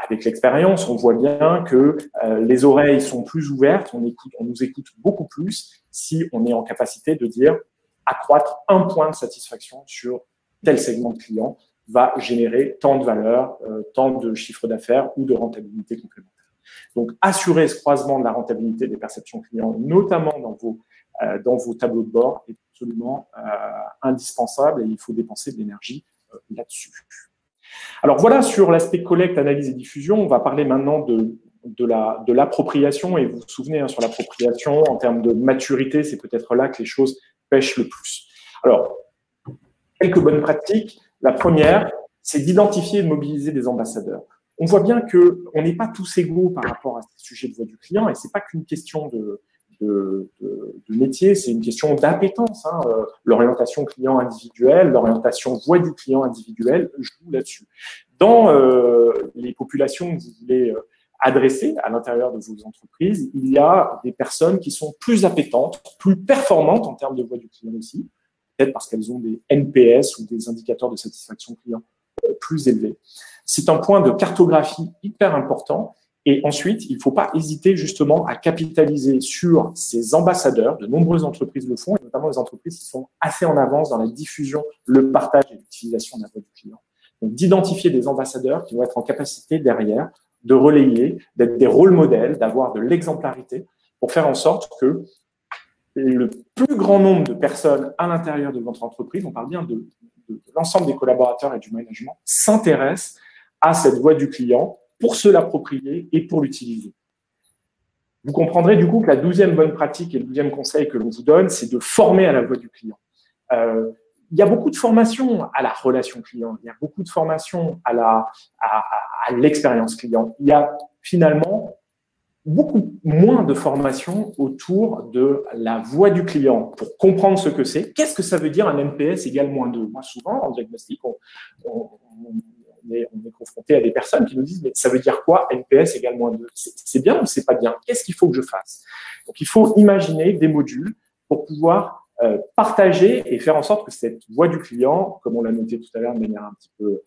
Avec l'expérience, on voit bien que les oreilles sont plus ouvertes, on nous écoute beaucoup plus si on est en capacité de dire accroître un point de satisfaction sur tel segment de client va générer tant de valeur, tant de chiffre d'affaires ou de rentabilité complémentaire. Donc, assurer ce croisement de la rentabilité des perceptions clients, notamment dans vos tableaux de bord, est absolument indispensable et il faut dépenser de l'énergie là-dessus. Alors voilà, sur l'aspect collecte, analyse et diffusion, on va parler maintenant de l'appropriation. Et vous vous souvenez, hein, sur l'appropriation, en termes de maturité, c'est peut-être là que les choses pêchent le plus. Alors, quelques bonnes pratiques. La première, c'est d'identifier et de mobiliser des ambassadeurs. On voit bien qu'on n'est pas tous égaux par rapport à ce sujet de voix du client, et ce n'est pas qu'une question de métier, c'est une question d'appétence. Hein. L'orientation client individuelle, l'orientation voix du client individuel joue là-dessus. Dans les populations que vous voulez adresser à l'intérieur de vos entreprises, il y a des personnes qui sont plus appétentes, plus performantes en termes de voix du client aussi, peut-être parce qu'elles ont des NPS ou des indicateurs de satisfaction client plus élevés. C'est un point de cartographie hyper important. Et ensuite, il ne faut pas hésiter justement à capitaliser sur ces ambassadeurs. De nombreuses entreprises le font, et notamment les entreprises qui sont assez en avance dans la diffusion, le partage et l'utilisation de la voix du client. Donc, d'identifier des ambassadeurs qui vont être en capacité derrière de relayer, d'être des rôles modèles, d'avoir de l'exemplarité pour faire en sorte que le plus grand nombre de personnes à l'intérieur de votre entreprise, on parle bien de l'ensemble des collaborateurs et du management, s'intéressent à cette voix du client pour se l'approprier et pour l'utiliser. Vous comprendrez du coup que la 12e bonne pratique et le 12e conseil que l'on vous donne, c'est de former à la voix du client. Il y a beaucoup de formations à la relation client, il y a beaucoup de formations à l'expérience client. Il y a finalement beaucoup moins de formations autour de la voix du client pour comprendre ce que c'est. Qu'est-ce que ça veut dire un NPS égale -2? Moi, souvent, en diagnostic, on est confronté à des personnes qui nous disent « mais ça veut dire quoi NPS égale -2 » C'est bien ou c'est pas bien? Qu'est-ce qu'il faut que je fasse? Donc, il faut imaginer des modules pour pouvoir partager et faire en sorte que cette voix du client, comme on l'a noté tout à l'heure de manière un petit peu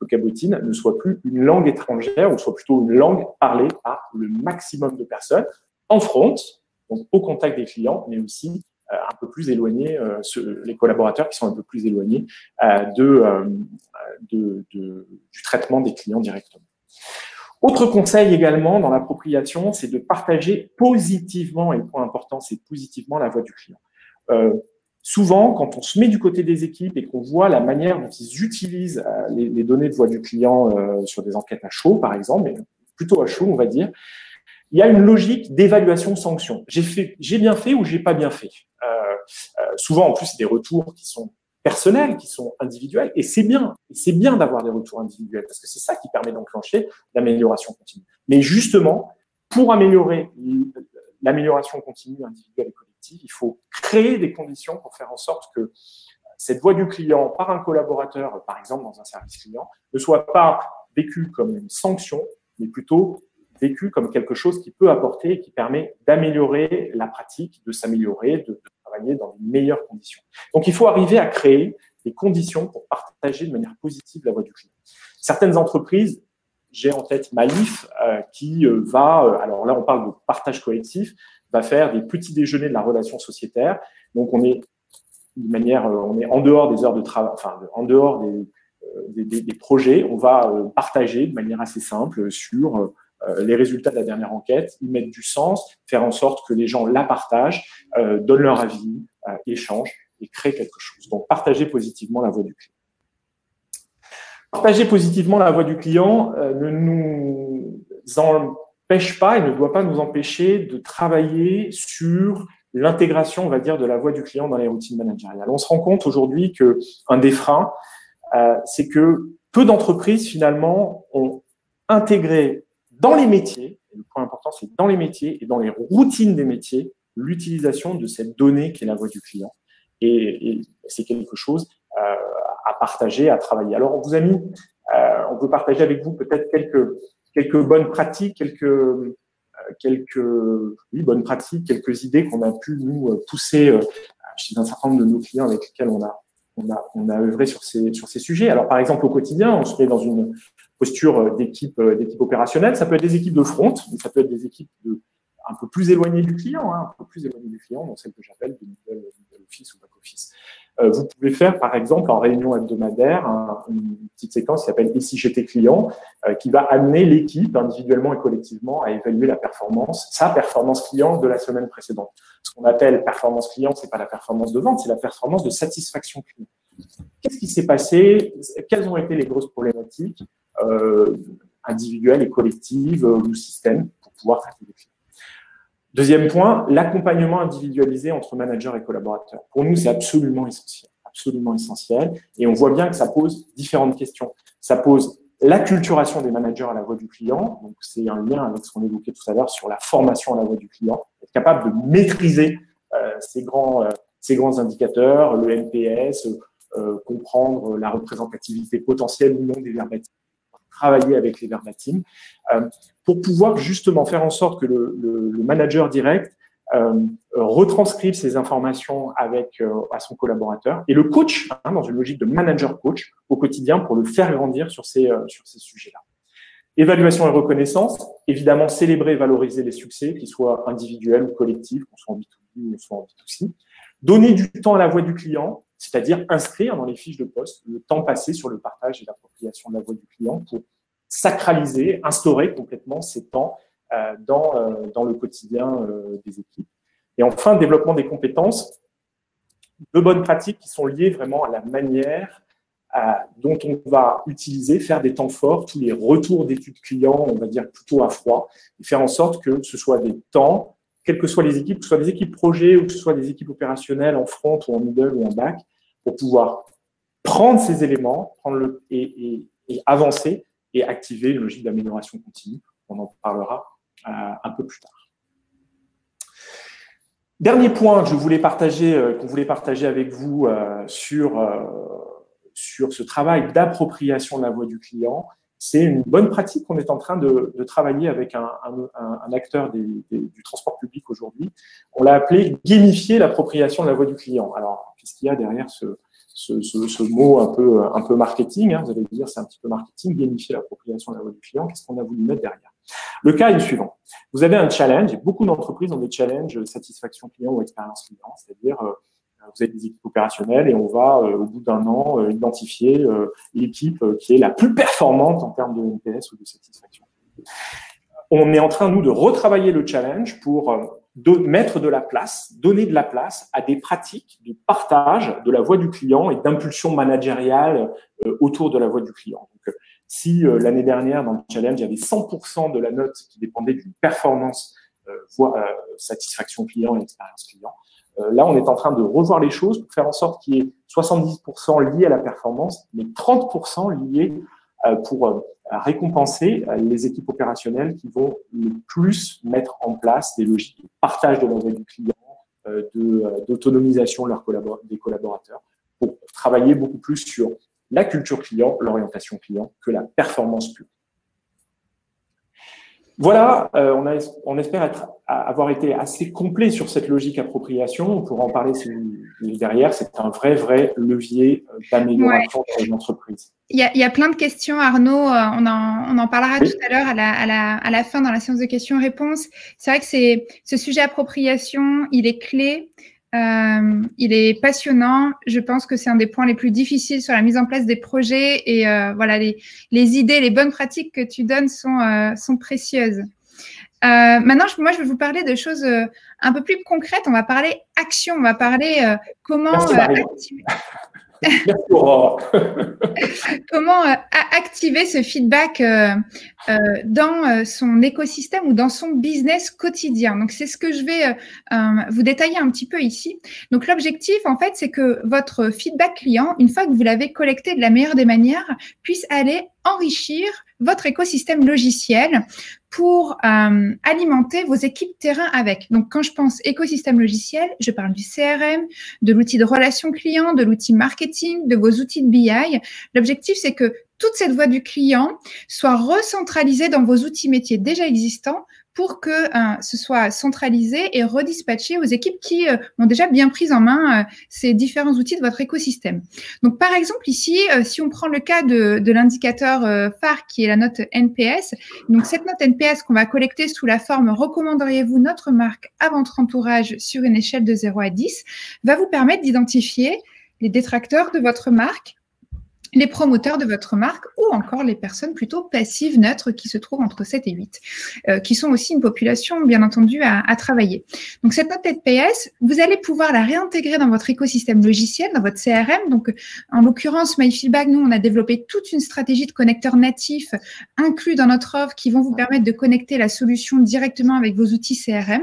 cabotine, ne soit plus une langue étrangère, ou soit plutôt une langue parlée par le maximum de personnes en front, donc au contact des clients, mais aussi un peu plus éloignés, les collaborateurs qui sont un peu plus éloignés du traitement des clients directement. Autre conseil également dans l'appropriation, c'est de partager positivement, et le point important, c'est positivement la voix du client. Souvent, quand on se met du côté des équipes et qu'on voit la manière dont ils utilisent les données de voix du client sur des enquêtes à chaud, par exemple, mais plutôt à chaud, on va dire, il y a une logique d'évaluation-sanction. J'ai bien fait ou j'ai pas bien fait. Souvent, en plus, c'est des retours qui sont personnels, qui sont individuels, et c'est bien. C'est bien d'avoir des retours individuels, parce que c'est ça qui permet d'enclencher l'amélioration continue. Mais justement, pour améliorer l'amélioration continue individuelle et collective, il faut créer des conditions pour faire en sorte que cette voix du client par un collaborateur, par exemple dans un service client, ne soit pas vécue comme une sanction, mais plutôt vécue comme quelque chose qui peut apporter et qui permet d'améliorer la pratique, de s'améliorer, de travailler dans de meilleures conditions. Donc, il faut arriver à créer des conditions pour partager de manière positive la voix du client. Certaines entreprises, j'ai en tête Maïf, qui va, alors là on parle de partage collectif, va faire des petits déjeuners de la relation sociétaire. Donc on est on est en dehors des heures de travail, enfin en dehors des projets, on va partager de manière assez simple sur les résultats de la dernière enquête, y mettre du sens, faire en sorte que les gens la partagent, donnent leur avis, échangent et créent quelque chose. Donc partager positivement la voix du client. Partager positivement la voix du client ne nous empêche pas et ne doit pas nous empêcher de travailler sur l'intégration, on va dire, de la voix du client dans les routines managériales. On se rend compte aujourd'hui qu'un des freins, c'est que peu d'entreprises, finalement, ont intégré dans les métiers, et le point important, c'est dans les métiers et dans les routines des métiers, l'utilisation de cette donnée qui est la voix du client. Et c'est quelque chose à partager, à travailler. Alors, on vous a mis, on peut partager avec vous peut-être quelques bonnes pratiques, quelques bonnes pratiques, quelques idées qu'on a pu nous pousser chez un certain nombre de nos clients avec lesquels on a œuvré sur ces sujets. Alors, par exemple, au quotidien, on se met dans une posture d'équipe opérationnelle. Ça peut être des équipes de front, mais ça peut être des équipes un peu plus éloignées du client, un peu plus éloignées du client, donc celles que j'appelle de middle office ou back office. Vous pouvez faire, par exemple, en réunion hebdomadaire, une petite séquence qui s'appelle « Et si j'étais client ?» qui va amener l'équipe, individuellement et collectivement, à évaluer sa performance client de la semaine précédente. Ce qu'on appelle performance client, c'est pas la performance de vente, c'est la performance de satisfaction client. Qu'est-ce qui s'est passé? Quelles ont été les grosses problématiques individuelles et collectives ou système pour pouvoir traiter les clients? Deuxième point, l'accompagnement individualisé entre managers et collaborateurs. Pour nous, c'est absolument essentiel. Et on voit bien que ça pose différentes questions. Ça pose l'acculturation des managers à la voix du client. Donc, c'est un lien avec ce qu'on évoquait tout à l'heure sur la formation à la voix du client. Être capable de maîtriser ces grands indicateurs, le NPS, comprendre la représentativité potentielle ou non des verbatims, travailler avec les verbatims, pour pouvoir justement faire en sorte que le manager direct retranscrive ces informations à son collaborateur et le coach, dans une logique de manager-coach au quotidien pour le faire grandir sur ces sujets-là. Évaluation et reconnaissance, évidemment célébrer et valoriser les succès, qu'ils soient individuels ou collectifs, qu'on soit en B2B ou soit en B2C. Donner du temps à la voix du client, c'est-à-dire inscrire dans les fiches de poste le temps passé sur le partage et l'appropriation de la voix du client pour sacraliser, instaurer complètement ces temps dans le quotidien des équipes. Et enfin, développement des compétences, de bonnes pratiques qui sont liées vraiment à la manière dont on va faire des temps forts, tous les retours d'études clients, on va dire plutôt à froid, et faire en sorte que ce soit des temps, quelles que soient les équipes, que ce soit des équipes projet ou que ce soit des équipes opérationnelles en front ou en middle ou en back, pour pouvoir prendre ces éléments et avancer et activer une logique d'amélioration continue. On en parlera un peu plus tard. Dernier point que qu'on voulait partager avec vous sur ce travail d'appropriation de la voix du client, c'est une bonne pratique qu'on est en train de travailler avec un acteur du transport public aujourd'hui. On l'a appelé « gamifier l'appropriation de la voix du client ». Alors, qu'est-ce qu'il y a derrière ce mot un peu marketing, vous allez dire c'est un petit peu marketing, gamifier l'appropriation de la voix du client, qu'est-ce qu'on a voulu mettre derrière? Le cas est le suivant. Vous avez un challenge, et beaucoup d'entreprises ont des challenges satisfaction client ou expérience client, c'est-à-dire vous avez des équipes opérationnelles et on va, au bout d'un an, identifier l'équipe qui est la plus performante en termes de NPS ou de satisfaction. On est en train, nous, de retravailler le challenge pour mettre de la place, donner de la place à des pratiques de partage de la voix du client et d'impulsion managériale autour de la voix du client. Donc, si l'année dernière, dans le challenge, il y avait 100% de la note qui dépendait d'une performance satisfaction client et expérience client, là, on est en train de revoir les choses pour faire en sorte qu'il y ait 70% liés à la performance, mais 30% liés pour récompenser les équipes opérationnelles qui vont le plus mettre en place des logiques de partage de la voix du client, d'autonomisation des collaborateurs, pour travailler beaucoup plus sur la culture client, l'orientation client, que la performance pure. Voilà, on espère avoir été assez complet sur cette logique appropriation. On pourra en parler derrière. C'est un vrai levier d'amélioration dans une entreprise. Il y a plein de questions, Arnaud. On en parlera tout à l'heure à la fin dans la séance de questions-réponses. C'est vrai que ce sujet appropriation, il est clé. Il est passionnant. Je pense que c'est un des points les plus difficiles sur la mise en place des projets et voilà, les idées, les bonnes pratiques que tu donnes sont précieuses. Maintenant, moi, je vais vous parler de choses un peu plus concrètes. On va parler action, on va parler comment activer. Merci, Aurore. Comment activer ce feedback dans son écosystème ou dans son business quotidien. Donc, c'est ce que je vais vous détailler un petit peu ici. Donc, l'objectif, en fait, c'est que votre feedback client, une fois que vous l'avez collecté de la meilleure des manières, puisse aller enrichir votre écosystème logiciel pour alimenter vos équipes terrain avec. Donc, quand je pense écosystème logiciel, je parle du CRM, de l'outil de relation client, de l'outil marketing, de vos outils de BI. L'objectif, c'est que toute cette voix du client soit recentralisée dans vos outils métiers déjà existants pour que ce soit centralisé et redispatché aux équipes qui ont déjà bien pris en main ces différents outils de votre écosystème. Donc, par exemple, ici, si on prend le cas de l'indicateur phare qui est la note NPS, donc cette note NPS qu'on va collecter sous la forme « Recommanderiez-vous notre marque à votre entourage sur une échelle de 0 à 10 ?» va vous permettre d'identifier les détracteurs de votre marque, les promoteurs de votre marque ou encore les personnes plutôt passives, neutres, qui se trouvent entre 7 et 8, qui sont aussi une population, bien entendu, à travailler. Donc, cette note NPS, vous allez pouvoir la réintégrer dans votre écosystème logiciel, dans votre CRM. Donc, en l'occurrence, MyFeedback, nous, on a développé toute une stratégie de connecteurs natifs inclus dans notre offre qui vont vous permettre de connecter la solution directement avec vos outils CRM.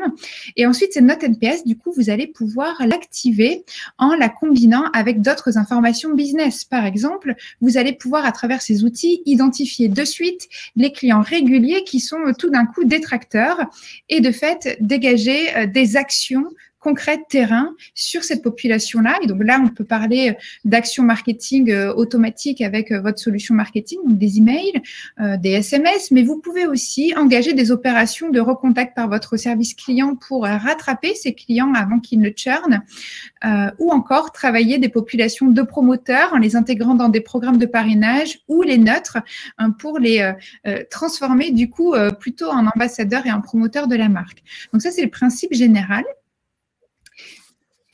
Et ensuite, cette note NPS, du coup, vous allez pouvoir l'activer en la combinant avec d'autres informations business. Par exemple, vous allez pouvoir, à travers ces outils, identifier de suite les clients réguliers qui sont tout d'un coup détracteurs et de fait dégager des actions concrètes terrain sur cette population-là. Et donc là, on peut parler d'actions marketing automatiques avec votre solution marketing, donc des emails, des SMS, mais vous pouvez aussi engager des opérations de recontact par votre service client pour rattraper ces clients avant qu'ils ne churnent, ou encore travailler des populations de promoteurs en les intégrant dans des programmes de parrainage ou les neutres pour les transformer du coup plutôt en ambassadeurs et en promoteurs de la marque. Donc ça, c'est le principe général.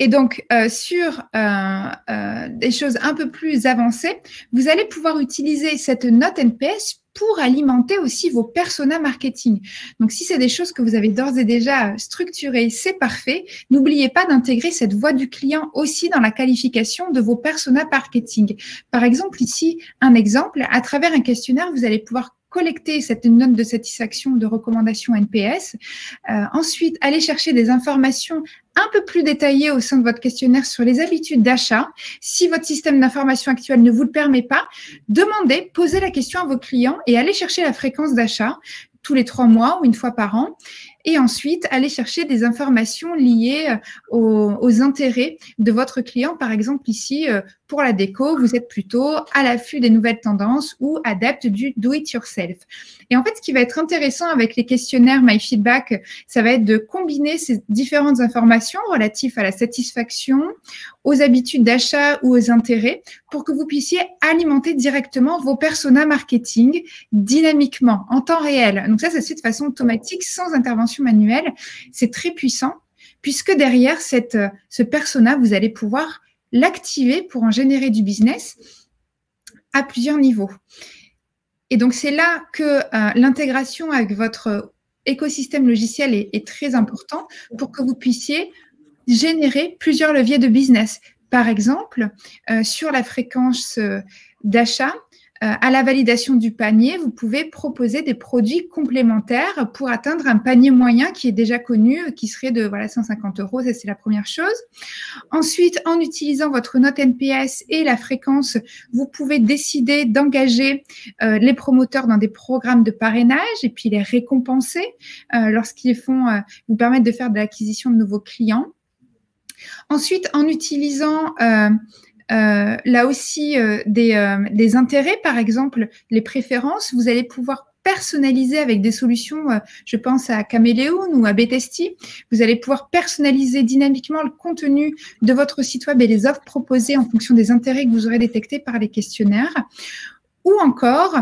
Et donc, sur des choses un peu plus avancées, vous allez pouvoir utiliser cette note NPS pour alimenter aussi vos personas marketing. Donc, si c'est des choses que vous avez d'ores et déjà structurées, c'est parfait. N'oubliez pas d'intégrer cette voix du client aussi dans la qualification de vos personas marketing. Par exemple, ici, un exemple, à travers un questionnaire, vous allez pouvoir collecter cette note de satisfaction de recommandation NPS. Ensuite, aller chercher des informations un peu plus détaillées au sein de votre questionnaire sur les habitudes d'achat. Si votre système d'information actuel ne vous le permet pas, demandez, posez la question à vos clients et allez chercher la fréquence d'achat tous les 3 mois ou une fois par an. Et ensuite, aller chercher des informations liées aux intérêts de votre client. Par exemple, ici, pour la déco, vous êtes plutôt à l'affût des nouvelles tendances ou adepte du do-it-yourself. Et en fait, ce qui va être intéressant avec les questionnaires MyFeedback, ça va être de combiner ces différentes informations relatives à la satisfaction, aux habitudes d'achat ou aux intérêts pour que vous puissiez alimenter directement vos personas marketing dynamiquement, en temps réel. Donc ça se fait de façon automatique, sans intervention manuelle. C'est très puissant puisque derrière ce persona, vous allez pouvoir l'activer pour en générer du business à plusieurs niveaux. Et donc, c'est là que l'intégration avec votre écosystème logiciel est très important pour que vous puissiez générer plusieurs leviers de business. Par exemple, sur la fréquence d'achat, à la validation du panier, vous pouvez proposer des produits complémentaires pour atteindre un panier moyen qui est déjà connu, qui serait de 150 €. Ça, c'est la première chose. Ensuite, en utilisant votre note NPS et la fréquence, vous pouvez décider d'engager les promoteurs dans des programmes de parrainage et puis les récompenser lorsqu'ils vous permettent de faire de l'acquisition de nouveaux clients. Ensuite, en utilisant là aussi des intérêts, par exemple les préférences, vous allez pouvoir personnaliser avec des solutions, je pense à Caméléon ou à Betesti, vous allez pouvoir personnaliser dynamiquement le contenu de votre site web et les offres proposées en fonction des intérêts que vous aurez détectés par les questionnaires. Ou encore,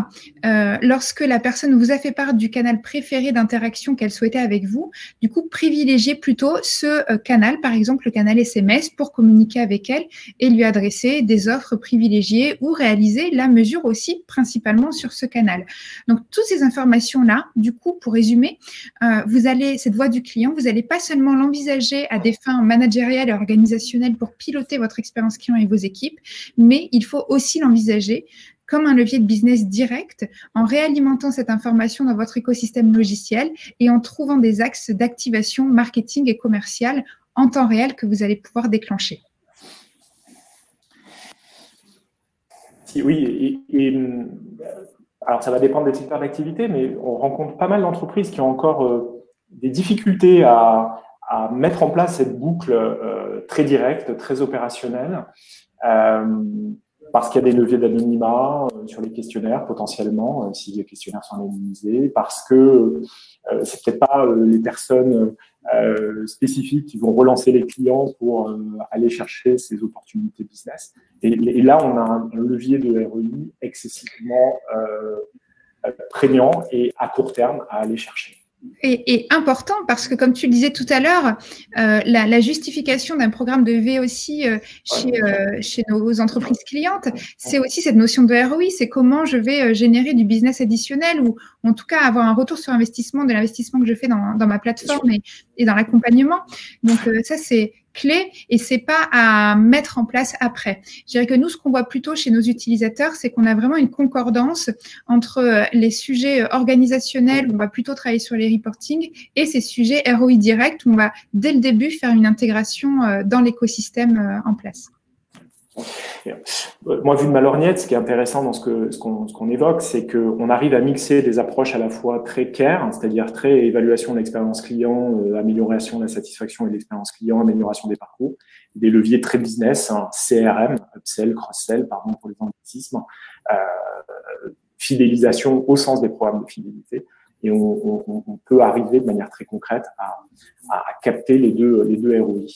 lorsque la personne vous a fait part du canal préféré d'interaction qu'elle souhaitait avec vous, du coup, privilégiez plutôt ce canal, par exemple le canal SMS, pour communiquer avec elle et lui adresser des offres privilégiées ou réaliser la mesure aussi principalement sur ce canal. Donc, toutes ces informations-là, du coup, pour résumer, cette voix du client, vous n'allez pas seulement l'envisager à des fins managériales et organisationnelles pour piloter votre expérience client et vos équipes, mais il faut aussi l'envisager comme un levier de business direct, en réalimentant cette information dans votre écosystème logiciel et en trouvant des axes d'activation marketing et commercial en temps réel que vous allez pouvoir déclencher. Oui, alors ça va dépendre des secteurs d'activité, mais on rencontre pas mal d'entreprises qui ont encore des difficultés à mettre en place cette boucle très directe, très opérationnelle. Parce qu'il y a des leviers d'anonymat sur les questionnaires, potentiellement, si les questionnaires sont anonymisés, parce que c'est peut-être pas les personnes spécifiques qui vont relancer les clients pour aller chercher ces opportunités business. Et là, on a un levier de ROI excessivement prégnant et à court terme à aller chercher. Et important parce que, comme tu le disais tout à l'heure, la justification d'un programme de VOC chez nos entreprises clientes, c'est aussi cette notion de ROI, c'est comment je vais générer du business additionnel ou en tout cas avoir un retour sur investissement de l'investissement que je fais dans ma plateforme et dans l'accompagnement. Donc ça, c'est clé et c'est pas à mettre en place après. Je dirais que nous, ce qu'on voit plutôt chez nos utilisateurs, c'est qu'on a vraiment une concordance entre les sujets organisationnels où on va plutôt travailler sur les reporting et ces sujets ROI direct où on va dès le début faire une intégration dans l'écosystème en place. Moi, vu de ma lorgnette, ce qui est intéressant dans ce qu'on évoque, c'est qu'on arrive à mixer des approches à la fois très care, c'est-à-dire très évaluation de l'expérience client, amélioration de la satisfaction et de l'expérience client, amélioration des parcours, des leviers très business, CRM, upsell, cross-sell, pardon pour les anglicismes, fidélisation au sens des programmes de fidélité. Et on peut arriver de manière très concrète à capter les deux ROI.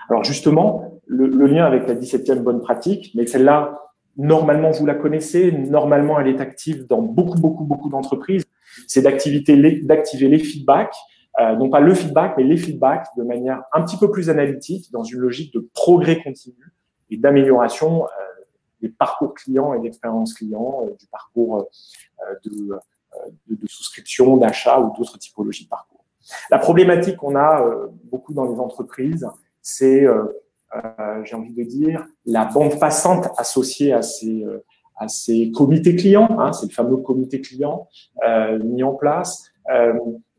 Alors justement, le lien avec la 17e bonne pratique, mais celle-là, normalement, vous la connaissez, normalement, elle est active dans beaucoup d'entreprises, c'est d'activer les feedbacks, non pas le feedback, mais les feedbacks de manière un petit peu plus analytique, dans une logique de progrès continu et d'amélioration des parcours clients et d'expérience client, du parcours de souscription, d'achat ou d'autres typologies de parcours. La problématique qu'on a beaucoup dans les entreprises, c'est, j'ai envie de dire, la bande passante associée à ces comités clients, hein, c'est le fameux comité client mis en place,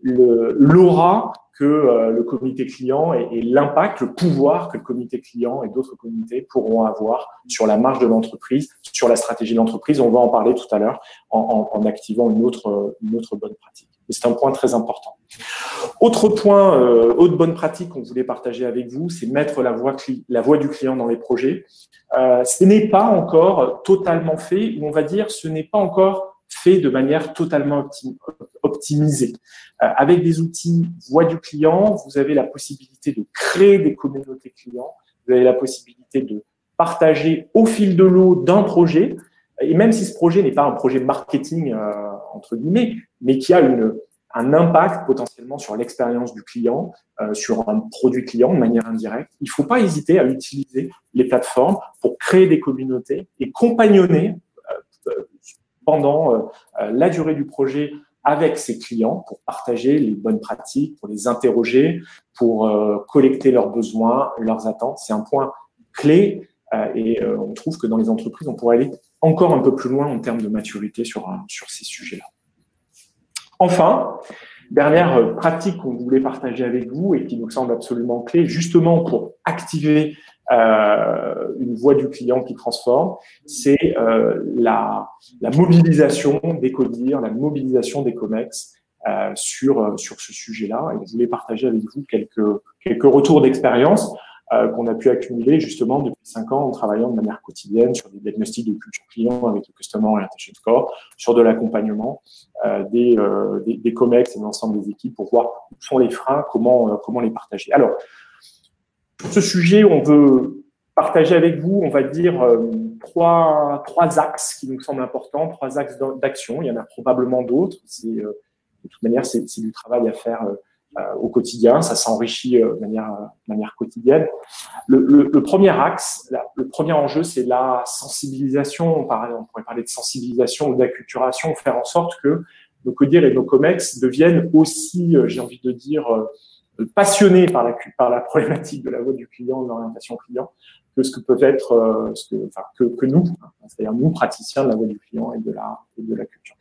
l'aura que le comité client et l'impact, le pouvoir que le comité client et d'autres comités pourront avoir sur la marge de l'entreprise, sur la stratégie de l'entreprise. On va en parler tout à l'heure en activant une autre bonne pratique. Et c'est un point très important. Autre point, autre bonne pratique qu'on voulait partager avec vous, c'est mettre la voix du client dans les projets. Ce n'est pas encore totalement fait, ou on va dire, ce n'est pas encore fait de manière totalement optimisée. Avec des outils voix du client, vous avez la possibilité de créer des communautés clients, vous avez la possibilité de partager au fil de l'eau d'un projet, et même si ce projet n'est pas un projet marketing, entre guillemets, mais qui a un impact potentiellement sur l'expérience du client, sur un produit client de manière indirecte, il ne faut pas hésiter à utiliser les plateformes pour créer des communautés et compagnonner pendant la durée du projet avec ses clients pour partager les bonnes pratiques, pour les interroger, pour collecter leurs besoins, leurs attentes. C'est un point clé et on trouve que dans les entreprises, on pourrait aller encore un peu plus loin en termes de maturité sur ces sujets-là. Enfin, dernière pratique qu'on voulait partager avec vous et qui nous semble absolument clé, justement pour activer une voix du client qui transforme, c'est la mobilisation des CODIR, la mobilisation des COMEX sur ce sujet-là. Et je voulais partager avec vous quelques retours d'expérience qu'on a pu accumuler justement depuis 5 ans en travaillant de manière quotidienne sur des diagnostics de culture client avec le Customer Orientation Score, sur de l'accompagnement des COMEX et de l'ensemble des équipes pour voir où sont les freins, comment les partager. Alors, sur ce sujet, on veut partager avec vous, on va dire, trois axes qui nous semblent importants, 3 axes d'action. Il y en a probablement d'autres. De toute manière, c'est du travail à faire au quotidien, ça s'enrichit de manière quotidienne. Le premier axe, le premier enjeu, c'est la sensibilisation. On pourrait parler de sensibilisation ou d'acculturation, faire en sorte que nos CODIR et nos COMEX deviennent aussi, j'ai envie de dire, passionnés par la problématique de la voix du client, de l'orientation client, que ce que peuvent être, que nous, c'est-à-dire nous, praticiens de la voix du client et de la culture.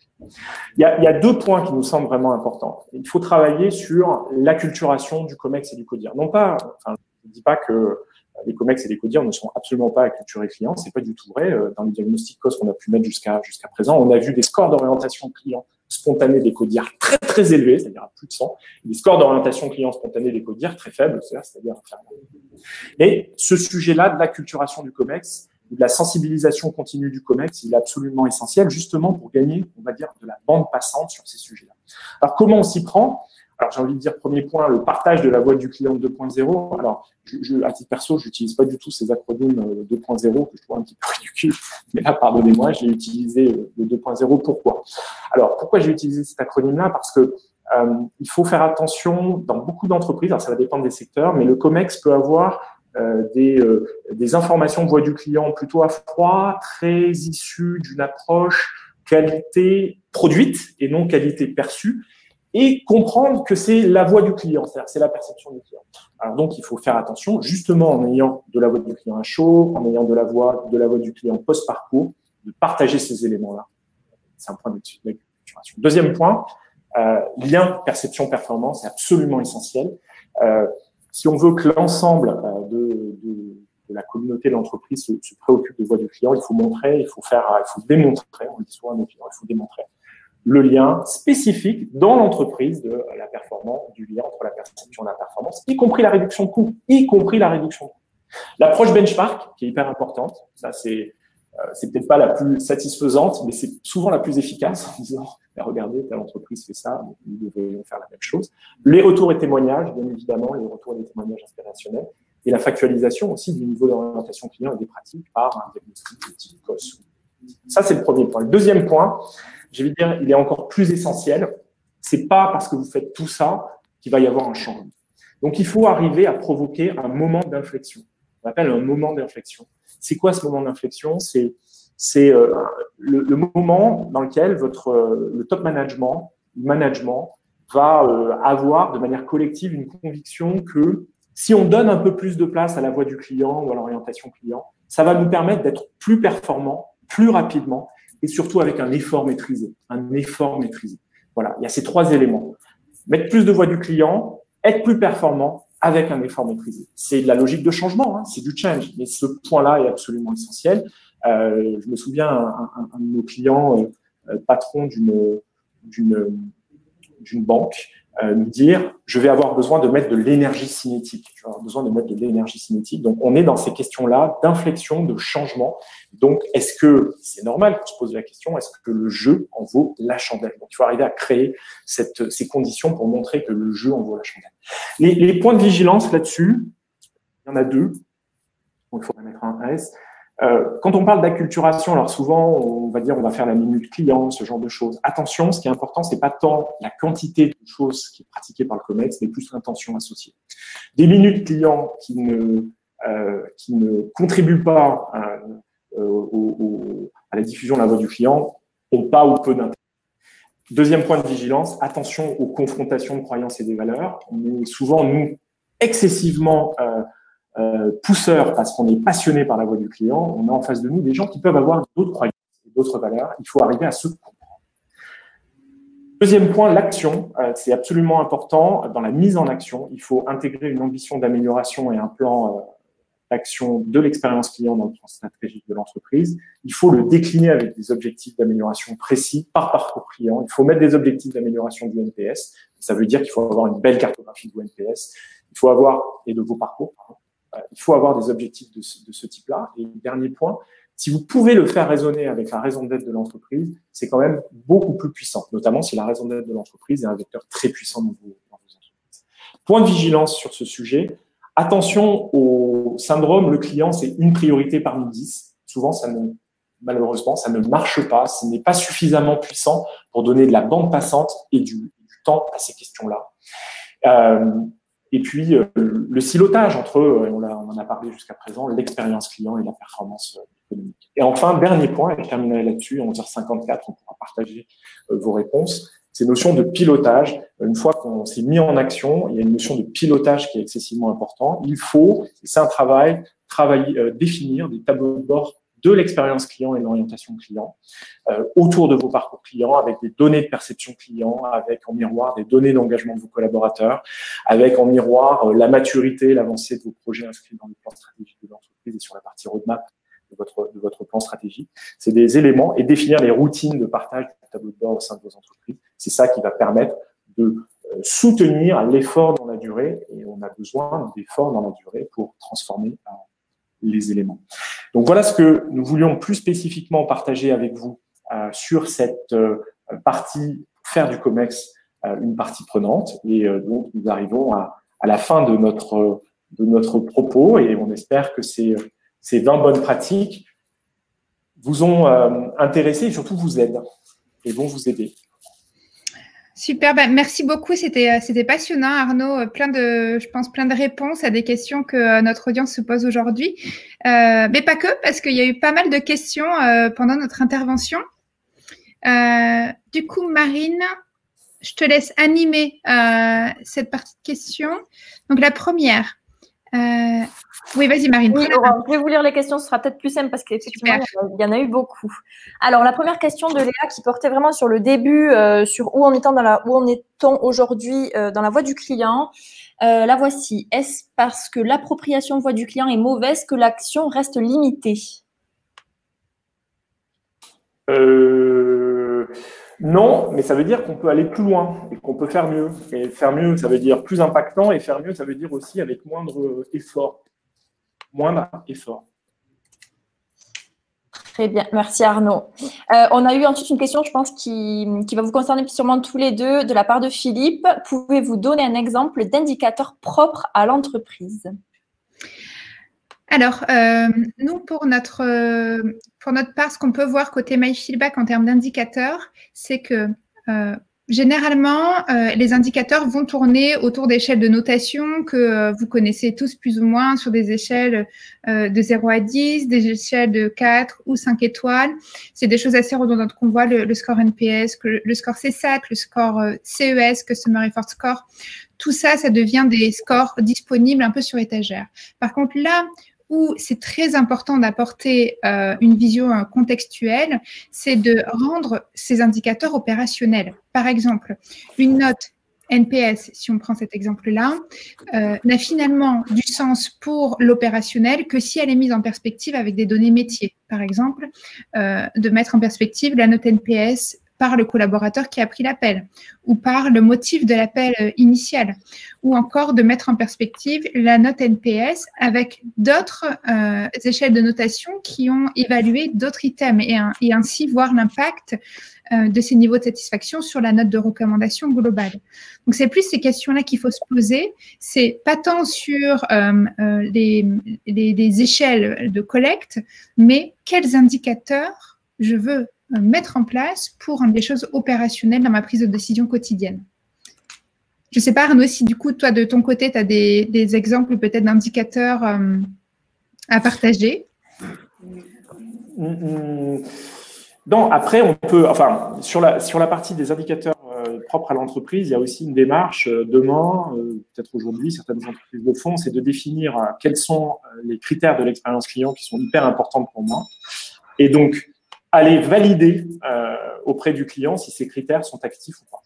Il y a 2 points qui nous semblent vraiment importants. Il faut travailler sur l'acculturation du COMEX et du CODIR. Non pas, je ne dis pas que les COMEX et les CODIR ne sont absolument pas acculturés clients, c'est pas du tout vrai. Dans les diagnostics COS qu'on a pu mettre jusqu'à présent, on a vu des scores d'orientation client spontanés des CODIR très très élevés, c'est-à-dire à plus de 100, et des scores d'orientation client spontanés des CODIR très faibles, c'est-à-dire inférieurs. Et ce sujet-là de l'acculturation du COMEX, de la sensibilisation continue du COMEX, il est absolument essentiel, justement pour gagner, on va dire, de la bande passante sur ces sujets-là. Alors, comment on s'y prend? Alors, j'ai envie de dire, premier point, le partage de la voix du client 2.0. Alors, à titre perso, je n'utilise pas du tout ces acronymes 2.0, que je trouve un petit peu ridicules. Mais là, pardonnez-moi, j'ai utilisé le 2.0. Pourquoi? Alors, pourquoi j'ai utilisé cet acronyme-là? Parce que il faut faire attention dans beaucoup d'entreprises, alors ça va dépendre des secteurs, mais le COMEX peut avoir des informations de voix du client plutôt à froid, très issues d'une approche qualité produite et non qualité perçue, et comprendre que c'est la voix du client, c'est-à-dire c'est la perception du client. Alors donc, il faut faire attention, justement en ayant de la voix du client à chaud, en ayant de la voix du client post-parcours, de partager ces éléments-là. C'est un point d'acculturation. Deuxième point, lien perception-performance est absolument essentiel. Si on veut que l'ensemble de la communauté de l'entreprise se préoccupe de voix du client, il faut montrer, il faut démontrer, on le dit souvent à nos clients, il faut démontrer le lien spécifique dans l'entreprise de la performance, du lien entre la perception et la performance, y compris la réduction de coûts, L'approche benchmark, qui est hyper importante, ça c'est peut-être pas la plus satisfaisante, mais c'est souvent la plus efficace en disant, regardez, telle entreprise fait ça, nous devrions faire la même chose. Les retours et témoignages, bien évidemment, les retours et les témoignages inspirationnels, et la factualisation aussi du niveau d'orientation client et des pratiques par un diagnostic de type COS. Ça, c'est le premier point. Le deuxième point, je vais dire, il est encore plus essentiel. C'est pas parce que vous faites tout ça qu'il va y avoir un changement. Donc, il faut arriver à provoquer un moment d'inflexion. On appelle un moment d'inflexion. C'est quoi ce moment d'inflexion? C'est le moment dans lequel le top management va avoir de manière collective une conviction que si on donne un peu plus de place à la voix du client ou à l'orientation client, ça va nous permettre d'être plus performants, plus rapidement et surtout avec un effort maîtrisé. Voilà, il y a ces trois éléments. Mettre plus de voix du client, être plus performant avec un effort maîtrisé. C'est de la logique de changement, hein, c'est du change, mais ce point-là est absolument essentiel. Je me souviens, un de nos clients, patron d'une banque, nous dire « je vais avoir besoin de mettre de l'énergie cinétique ». Je vais avoir besoin de mettre de l'énergie cinétique. Donc, on est dans ces questions-là d'inflexion, de changement. Donc, est-ce que c'est normal qu'on se pose la question, est-ce que le jeu en vaut la chandelle? Donc, il faut arriver à créer ces conditions pour montrer que le jeu en vaut la chandelle. Les points de vigilance là-dessus, il y en a deux. Donc, il faudrait mettre un S. Quand on parle d'acculturation, alors souvent, on va dire on va faire la minute client, ce genre de choses. Attention, ce qui est important, c'est pas tant la quantité de choses qui est pratiquée par le COMEX, mais plus l'intention associée. Des minutes clients qui ne contribuent pas à la diffusion de la voix du client ont pas ou peu d'intérêt. Deuxième point de vigilance, attention aux confrontations de croyances et des valeurs. On est souvent, nous, excessivement pousseurs parce qu'on est passionné par la voix du client. On a en face de nous des gens qui peuvent avoir d'autres croyances et d'autres valeurs. Il faut arriver à se comprendre. Deuxième point, l'action. C'est absolument important. Dans la mise en action, il faut intégrer une ambition d'amélioration et un plan d'action de l'expérience client dans le plan stratégique de l'entreprise. Il faut le décliner avec des objectifs d'amélioration précis par parcours client. Il faut mettre des objectifs d'amélioration du NPS. Ça veut dire qu'il faut avoir une belle cartographie du NPS. Il faut avoir, et de vos parcours, pardon. Il faut avoir des objectifs de ce type-là. Et dernier point, si vous pouvez le faire résonner avec la raison d'être de l'entreprise, c'est quand même beaucoup plus puissant, notamment si la raison d'être de l'entreprise est un vecteur très puissant dans vos entreprises. Point de vigilance sur ce sujet. Attention au syndrome, le client, c'est une priorité parmi 10. Souvent, malheureusement, ça ne marche pas. Ce n'est pas suffisamment puissant pour donner de la bande passante et du temps à ces questions-là. Et puis, le silotage entre, on en a parlé jusqu'à présent, l'expérience client et la performance économique. Et enfin, dernier point, et je terminerai là-dessus, 11h54, on pourra partager vos réponses, ces notions de pilotage. Une fois qu'on s'est mis en action, il y a une notion de pilotage qui est excessivement important. Il faut, et c'est un travail, définir des tableaux de bord de l'expérience client et de l'orientation client autour de vos parcours clients, avec des données de perception client, avec en miroir des données d'engagement de vos collaborateurs, avec en miroir la maturité, l'avancée de vos projets inscrits dans le plan stratégique de l'entreprise et sur la partie roadmap de votre plan stratégique. C'est des éléments et définir les routines de partage du tableau de bord au sein de vos entreprises. C'est ça qui va permettre de soutenir l'effort dans la durée, et on a besoin d'efforts dans la durée pour transformer les éléments. Donc voilà ce que nous voulions plus spécifiquement partager avec vous sur cette partie, faire du COMEX une partie prenante. Et donc nous arrivons à la fin de notre propos, et on espère que ces 20 bonnes pratiques vous ont intéressé et surtout vous aident et vont vous aider. Super, merci beaucoup. C'était passionnant, Arnaud. Je pense, plein de réponses à des questions que notre audience se pose aujourd'hui. Mais pas que, parce qu'il y a eu pas mal de questions pendant notre intervention. Du coup, Marine, je te laisse animer cette partie de questions. Donc, la première. Oui, vas-y, Marine. Oui, Aurore, je vais vous lire les questions, ce sera peut-être plus simple parce qu'effectivement, il y en a eu beaucoup. Alors, la première question de Léa qui portait vraiment sur le début, sur où en est-on aujourd'hui dans la voie du client. La voici. Est-ce parce que l'appropriation voie du client est mauvaise que l'action reste limitée? Non, mais ça veut dire qu'on peut aller plus loin et qu'on peut faire mieux. Et faire mieux, ça veut dire plus impactant, et faire mieux, ça veut dire aussi avec moindre effort. Moindre effort. Très bien, merci Arnaud. On a eu ensuite une question, je pense, qui va vous concerner sûrement tous les deux, de la part de Philippe. Pouvez-vous donner un exemple d'indicateur propre à l'entreprise? Alors, nous, pour notre part, ce qu'on peut voir côté MyFeedback en termes d'indicateurs, c'est que généralement, les indicateurs vont tourner autour d'échelles de notation que vous connaissez tous plus ou moins, sur des échelles de 0 à 10, des échelles de 4 ou 5 étoiles. C'est des choses assez redondantes qu'on voit, le score NPS, le score CSAT, le score CES, Customer Effort Score. Tout ça, ça devient des scores disponibles un peu sur étagère. Par contre, là où c'est très important d'apporter une vision contextuelle, c'est de rendre ces indicateurs opérationnels. Par exemple, une note NPS, si on prend cet exemple-là, n'a finalement du sens pour l'opérationnel que si elle est mise en perspective avec des données métiers. Par exemple, de mettre en perspective la note NPS par le collaborateur qui a pris l'appel, ou par le motif de l'appel initial, ou encore de mettre en perspective la note NPS avec d'autres échelles de notation qui ont évalué d'autres items, et ainsi voir l'impact de ces niveaux de satisfaction sur la note de recommandation globale. Donc, c'est plus ces questions-là qu'il faut se poser. C'est pas tant sur les échelles de collecte, mais quels indicateurs je veux mettre en place pour rendre les choses opérationnelles dans ma prise de décision quotidienne. Je ne sais pas, Arnaud, si du coup, toi, de ton côté, tu as des exemples peut-être d'indicateurs à partager. Non, après, on peut, enfin, sur la partie des indicateurs propres à l'entreprise, il y a aussi une démarche demain, peut-être aujourd'hui, certaines entreprises le font, c'est de définir quels sont les critères de l'expérience client qui sont hyper importants pour moi. Et donc, aller valider auprès du client si ces critères sont actifs ou pas.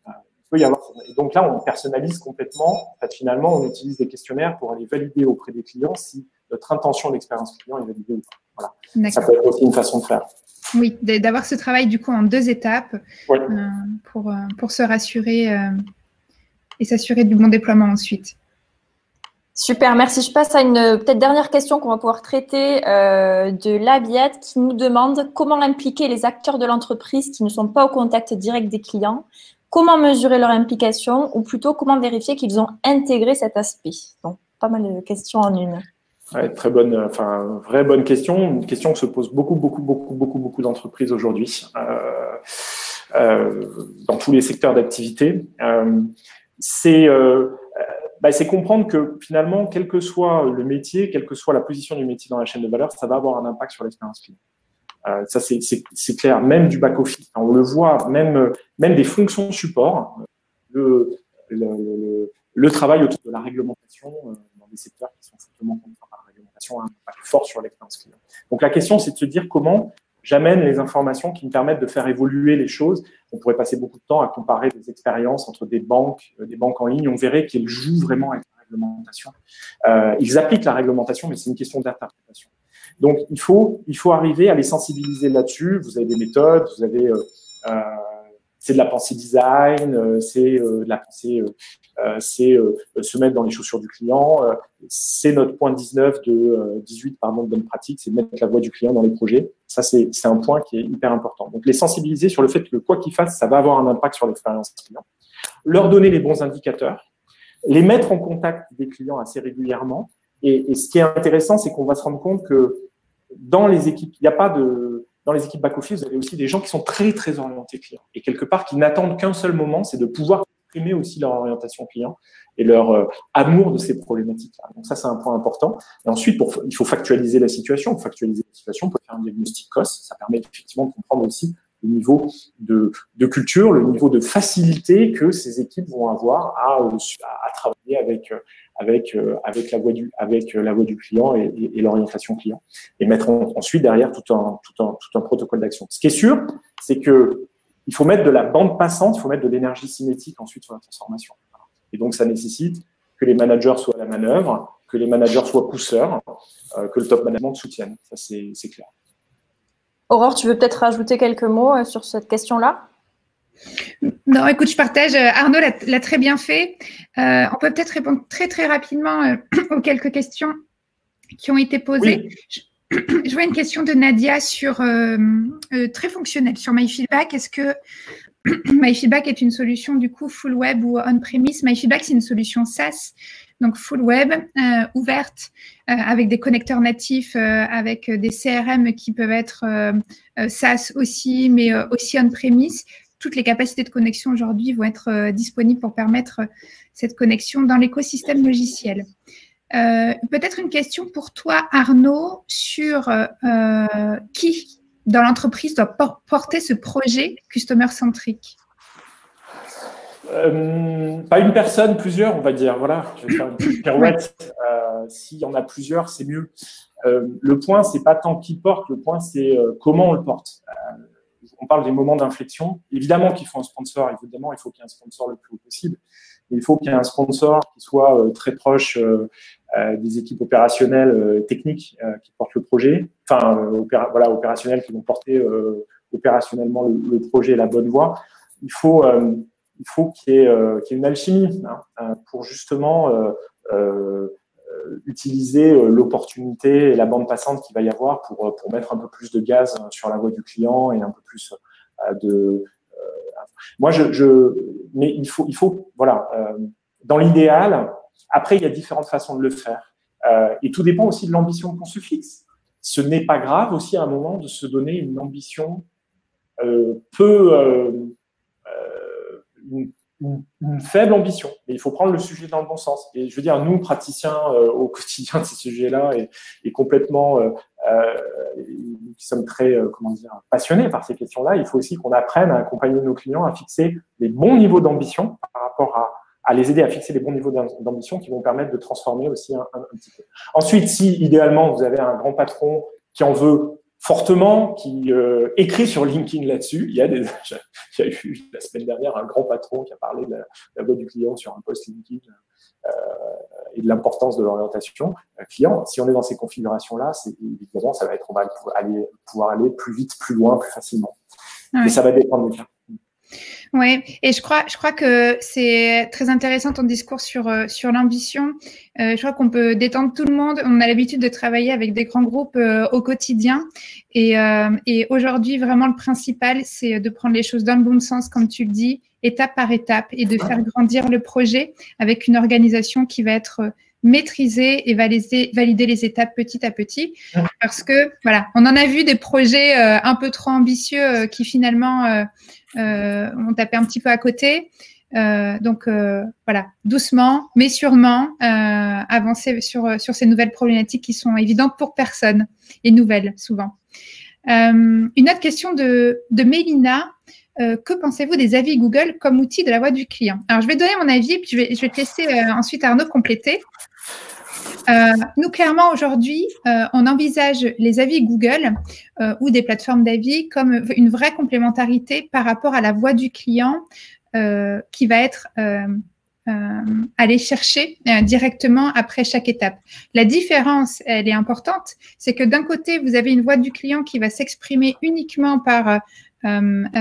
Il peut y avoir. Et donc là, on personnalise complètement. En fait, finalement, on utilise des questionnaires pour aller valider auprès des clients si notre intention d'expérience client est validée ou pas. Voilà. Ça peut être aussi une façon de faire. Oui, d'avoir ce travail du coup en 2 étapes, oui, pour se rassurer et s'assurer du bon déploiement ensuite. Super, merci. Je passe à une peut-être dernière question qu'on va pouvoir traiter de Laviette qui nous demande comment impliquer les acteurs de l'entreprise qui ne sont pas au contact direct des clients, comment mesurer leur implication ou plutôt comment vérifier qu'ils ont intégré cet aspect. Donc, pas mal de questions en une. Ouais, très bonne, enfin, vraie bonne question. Une question que se posent beaucoup d'entreprises aujourd'hui dans tous les secteurs d'activité. C'est comprendre que finalement, quel que soit le métier, quelle que soit la position du métier dans la chaîne de valeur, ça va avoir un impact sur l'expérience client. Ça, c'est clair, même du back-office. On le voit, même des fonctions support, le travail autour de la réglementation dans des secteurs qui sont fortement contraints par la réglementation a un impact fort sur l'expérience client. Donc, la question, c'est de se dire comment j'amène les informations qui me permettent de faire évoluer les choses. On pourrait passer beaucoup de temps à comparer des expériences entre des banques en ligne. On verrait qu'ils jouent vraiment avec la réglementation. Ils appliquent la réglementation, mais c'est une question d'interprétation. Donc, il faut arriver à les sensibiliser là-dessus. Vous avez des méthodes, vous avez c'est de la pensée design, c'est de la pensée, se mettre dans les chaussures du client. C'est notre point 18 de bonne pratique, c'est de mettre la voix du client dans les projets. Ça, c'est un point qui est hyper important. Donc, les sensibiliser sur le fait que quoi qu'ils fassent, ça va avoir un impact sur l'expérience client. Leur donner les bons indicateurs, les mettre en contact des clients assez régulièrement. Et ce qui est intéressant, c'est qu'on va se rendre compte que dans les équipes, il n'y a pas de dans les équipes back-office, vous avez aussi des gens qui sont très, très orientés clients. Et quelque part, qui n'attendent qu'un seul moment, c'est de pouvoir exprimer aussi leur orientation client et leur amour de ces problématiques-là. Donc ça, c'est un point important. Et ensuite, il faut factualiser la situation. Pour factualiser la situation, on peut faire un diagnostic cost. Ça permet effectivement de comprendre aussi le niveau de culture, le niveau de facilité que ces équipes vont avoir à travailler avec la voix du client et l'orientation client, et mettre ensuite derrière tout un protocole d'action. Ce qui est sûr, c'est que il faut mettre de la bande passante, il faut mettre de l'énergie cinétique ensuite sur la transformation. Et donc, ça nécessite que les managers soient à la manœuvre, que les managers soient pousseurs, que le top management soutienne. Ça, c'est clair. Aurore, tu veux peut-être rajouter quelques mots sur cette question-là? Non, écoute, je partage. Arnaud l'a très bien fait. On peut peut-être répondre très, très rapidement aux quelques questions qui ont été posées. Oui. Je vois une question de Nadia très fonctionnelle sur MyFeedback. Est-ce que MyFeedback est une solution du coup full web ou on-premise? MyFeedback, c'est une solution SaaS, donc full web, ouverte, avec des connecteurs natifs, avec des CRM qui peuvent être SaaS aussi, mais aussi on-premise. Toutes les capacités de connexion aujourd'hui vont être disponibles pour permettre cette connexion dans l'écosystème logiciel. Peut-être une question pour toi, Arnaud, sur qui dans l'entreprise doit porter ce projet customer-centric? Pas une personne, plusieurs, on va dire. Voilà, je vais faire une petite pirouette. S'il y en a plusieurs, c'est mieux. Le point, c'est pas tant qui porte, le point, c'est comment on le porte. On parle des moments d'inflexion. Évidemment qu'il faut un sponsor, évidemment, il faut qu'il y ait un sponsor le plus haut possible. Il faut qu'il y ait un sponsor qui soit très proche des équipes opérationnelles techniques qui portent le projet, opérationnelles qui vont porter opérationnellement le projet et la bonne voie. Il faut qu'il y ait une alchimie pour justement utiliser l'opportunité et la bande passante qu'il va y avoir pour mettre un peu plus de gaz sur la voie du client et un peu plus mais il faut voilà, dans l'idéal. Après, il y a différentes façons de le faire. Et tout dépend aussi de l'ambition qu'on se fixe. Ce n'est pas grave aussi à un moment de se donner une ambition une faible ambition. Mais il faut prendre le sujet dans le bon sens. Et je veux dire, nous, praticiens au quotidien de ces sujets-là et complètement qui sommes très passionnés par ces questions-là, il faut aussi qu'on apprenne à accompagner nos clients à fixer les bons niveaux d'ambition par rapport à les aider à fixer les bons niveaux d'ambition qui vont permettre de transformer aussi un petit peu. Ensuite, si idéalement vous avez un grand patron qui en veut fortement, qui écrit sur LinkedIn là-dessus, il y a eu la semaine dernière un grand patron qui a parlé de la voix du client sur un post LinkedIn et de l'importance de l'orientation client. Si on est dans ces configurations-là, évidemment, ça va être, on va pouvoir aller plus vite, plus loin, plus facilement. Ouais. Mais ça va dépendre des cas. Oui, et je crois que c'est très intéressant ton discours sur l'ambition. Je crois qu'on peut détendre tout le monde. On a l'habitude de travailler avec des grands groupes au quotidien. Et aujourd'hui, vraiment, le principal, c'est de prendre les choses dans le bon sens, comme tu le dis, étape par étape, et de faire grandir le projet avec une organisation qui va être maîtriser et valider les étapes petit à petit, parce que voilà, on en a vu des projets un peu trop ambitieux qui finalement ont tapé un petit peu à côté. Donc voilà, doucement mais sûrement avancer sur ces nouvelles problématiques qui sont évidentes pour personne et nouvelles souvent. Une autre question de Mélina. Que pensez-vous des avis Google comme outil de la voix du client? Alors, je vais donner mon avis, puis je vais te laisser ensuite Arnaud compléter. Nous, clairement, aujourd'hui, on envisage les avis Google ou des plateformes d'avis comme une vraie complémentarité par rapport à la voix du client qui va être aller chercher directement après chaque étape. La différence, elle est importante, c'est que d'un côté, vous avez une voix du client qui va s'exprimer uniquement par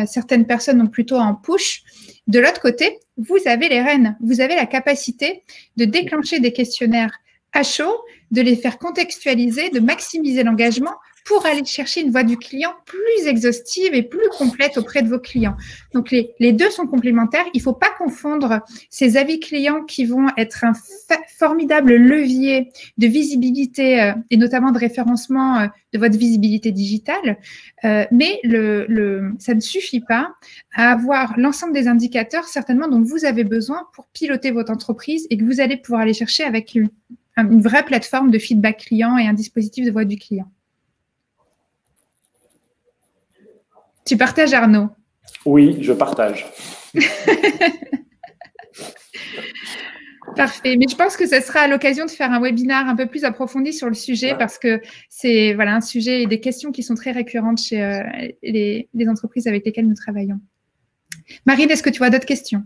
certaines personnes, donc plutôt en push. De l'autre côté, vous avez les rênes. Vous avez la capacité de déclencher des questionnaires à chaud, de les faire contextualiser, de maximiser l'engagement pour aller chercher une voix du client plus exhaustive et plus complète auprès de vos clients. Donc, les deux sont complémentaires. Il ne faut pas confondre ces avis clients qui vont être un formidable levier de visibilité et notamment de référencement de votre visibilité digitale, mais ça ne suffit pas à avoir l'ensemble des indicateurs certainement dont vous avez besoin pour piloter votre entreprise et que vous allez pouvoir aller chercher avec une vraie plateforme de feedback client et un dispositif de voix du client. Tu partages, Arnaud? Oui, je partage. Parfait. Mais je pense que ce sera à l'occasion de faire un webinaire un peu plus approfondi sur le sujet parce que c'est un sujet et des questions qui sont très récurrentes chez les entreprises avec lesquelles nous travaillons. Marine, est-ce que tu as d'autres questions?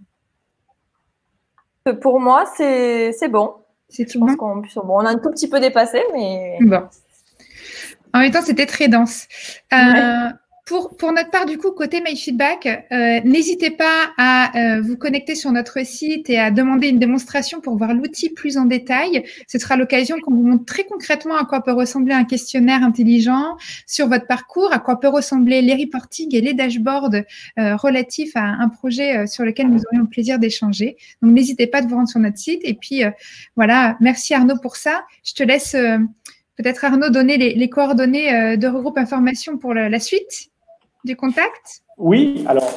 Pour moi, c'est bon. C'est tout bon. On a un tout petit peu dépassé, mais… Bon. En même temps, c'était très dense. Ouais. Pour notre part, du coup, côté MyFeedback, n'hésitez pas à vous connecter sur notre site et à demander une démonstration pour voir l'outil plus en détail. Ce sera l'occasion qu'on vous montre très concrètement à quoi peut ressembler un questionnaire intelligent sur votre parcours, à quoi peut ressembler les reportings et les dashboards relatifs à un projet sur lequel nous aurions le plaisir d'échanger. Donc, n'hésitez pas de vous rendre sur notre site. Et puis, voilà, merci Arnaud pour ça. Je te laisse peut-être, Arnaud, donner les coordonnées de Regroupe Information pour la suite du contact. Oui, alors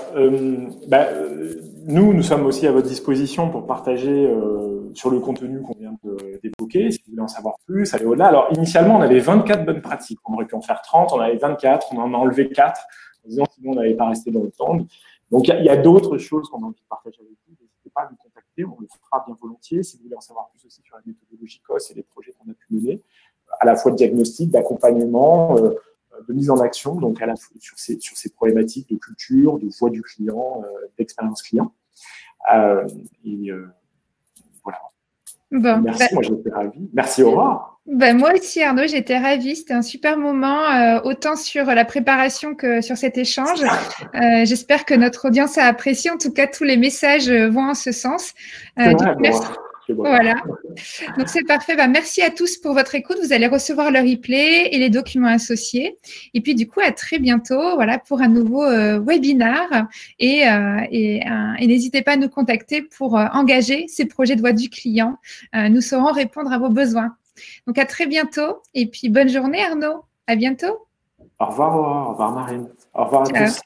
nous sommes aussi à votre disposition pour partager sur le contenu qu'on vient d'évoquer, si vous voulez en savoir plus, aller au-delà. Alors initialement, on avait 24 bonnes pratiques, on aurait pu en faire 30, on avait 24, on en a enlevé 4, en disant sinon on n'allait pas rester dans le temps. Donc il y a d'autres choses qu'on a envie de partager avec vous, n'hésitez pas à nous contacter, on le fera bien volontiers, si vous voulez en savoir plus aussi sur la méthodologie COS et les projets qu'on a pu mener, à la fois de diagnostic, d'accompagnement, de mise en action, donc à la fois sur ces problématiques de culture, de voix du client, d'expérience client. Voilà. Bon, merci, moi j'étais ravie. Merci Aurore. Moi aussi Arnaud, j'étais ravie. C'était un super moment, autant sur la préparation que sur cet échange. J'espère que notre audience a apprécié. En tout cas, tous les messages vont en ce sens. Merci. Voilà, donc c'est parfait. Merci à tous pour votre écoute. Vous allez recevoir le replay et les documents associés. Et puis du coup, à très bientôt pour un nouveau webinaire. Et n'hésitez pas à nous contacter pour engager ces projets de voix du client. Nous saurons répondre à vos besoins. Donc à très bientôt. Et puis bonne journée Arnaud. À bientôt. Au revoir Aurore, au revoir Marine. Au revoir à tous.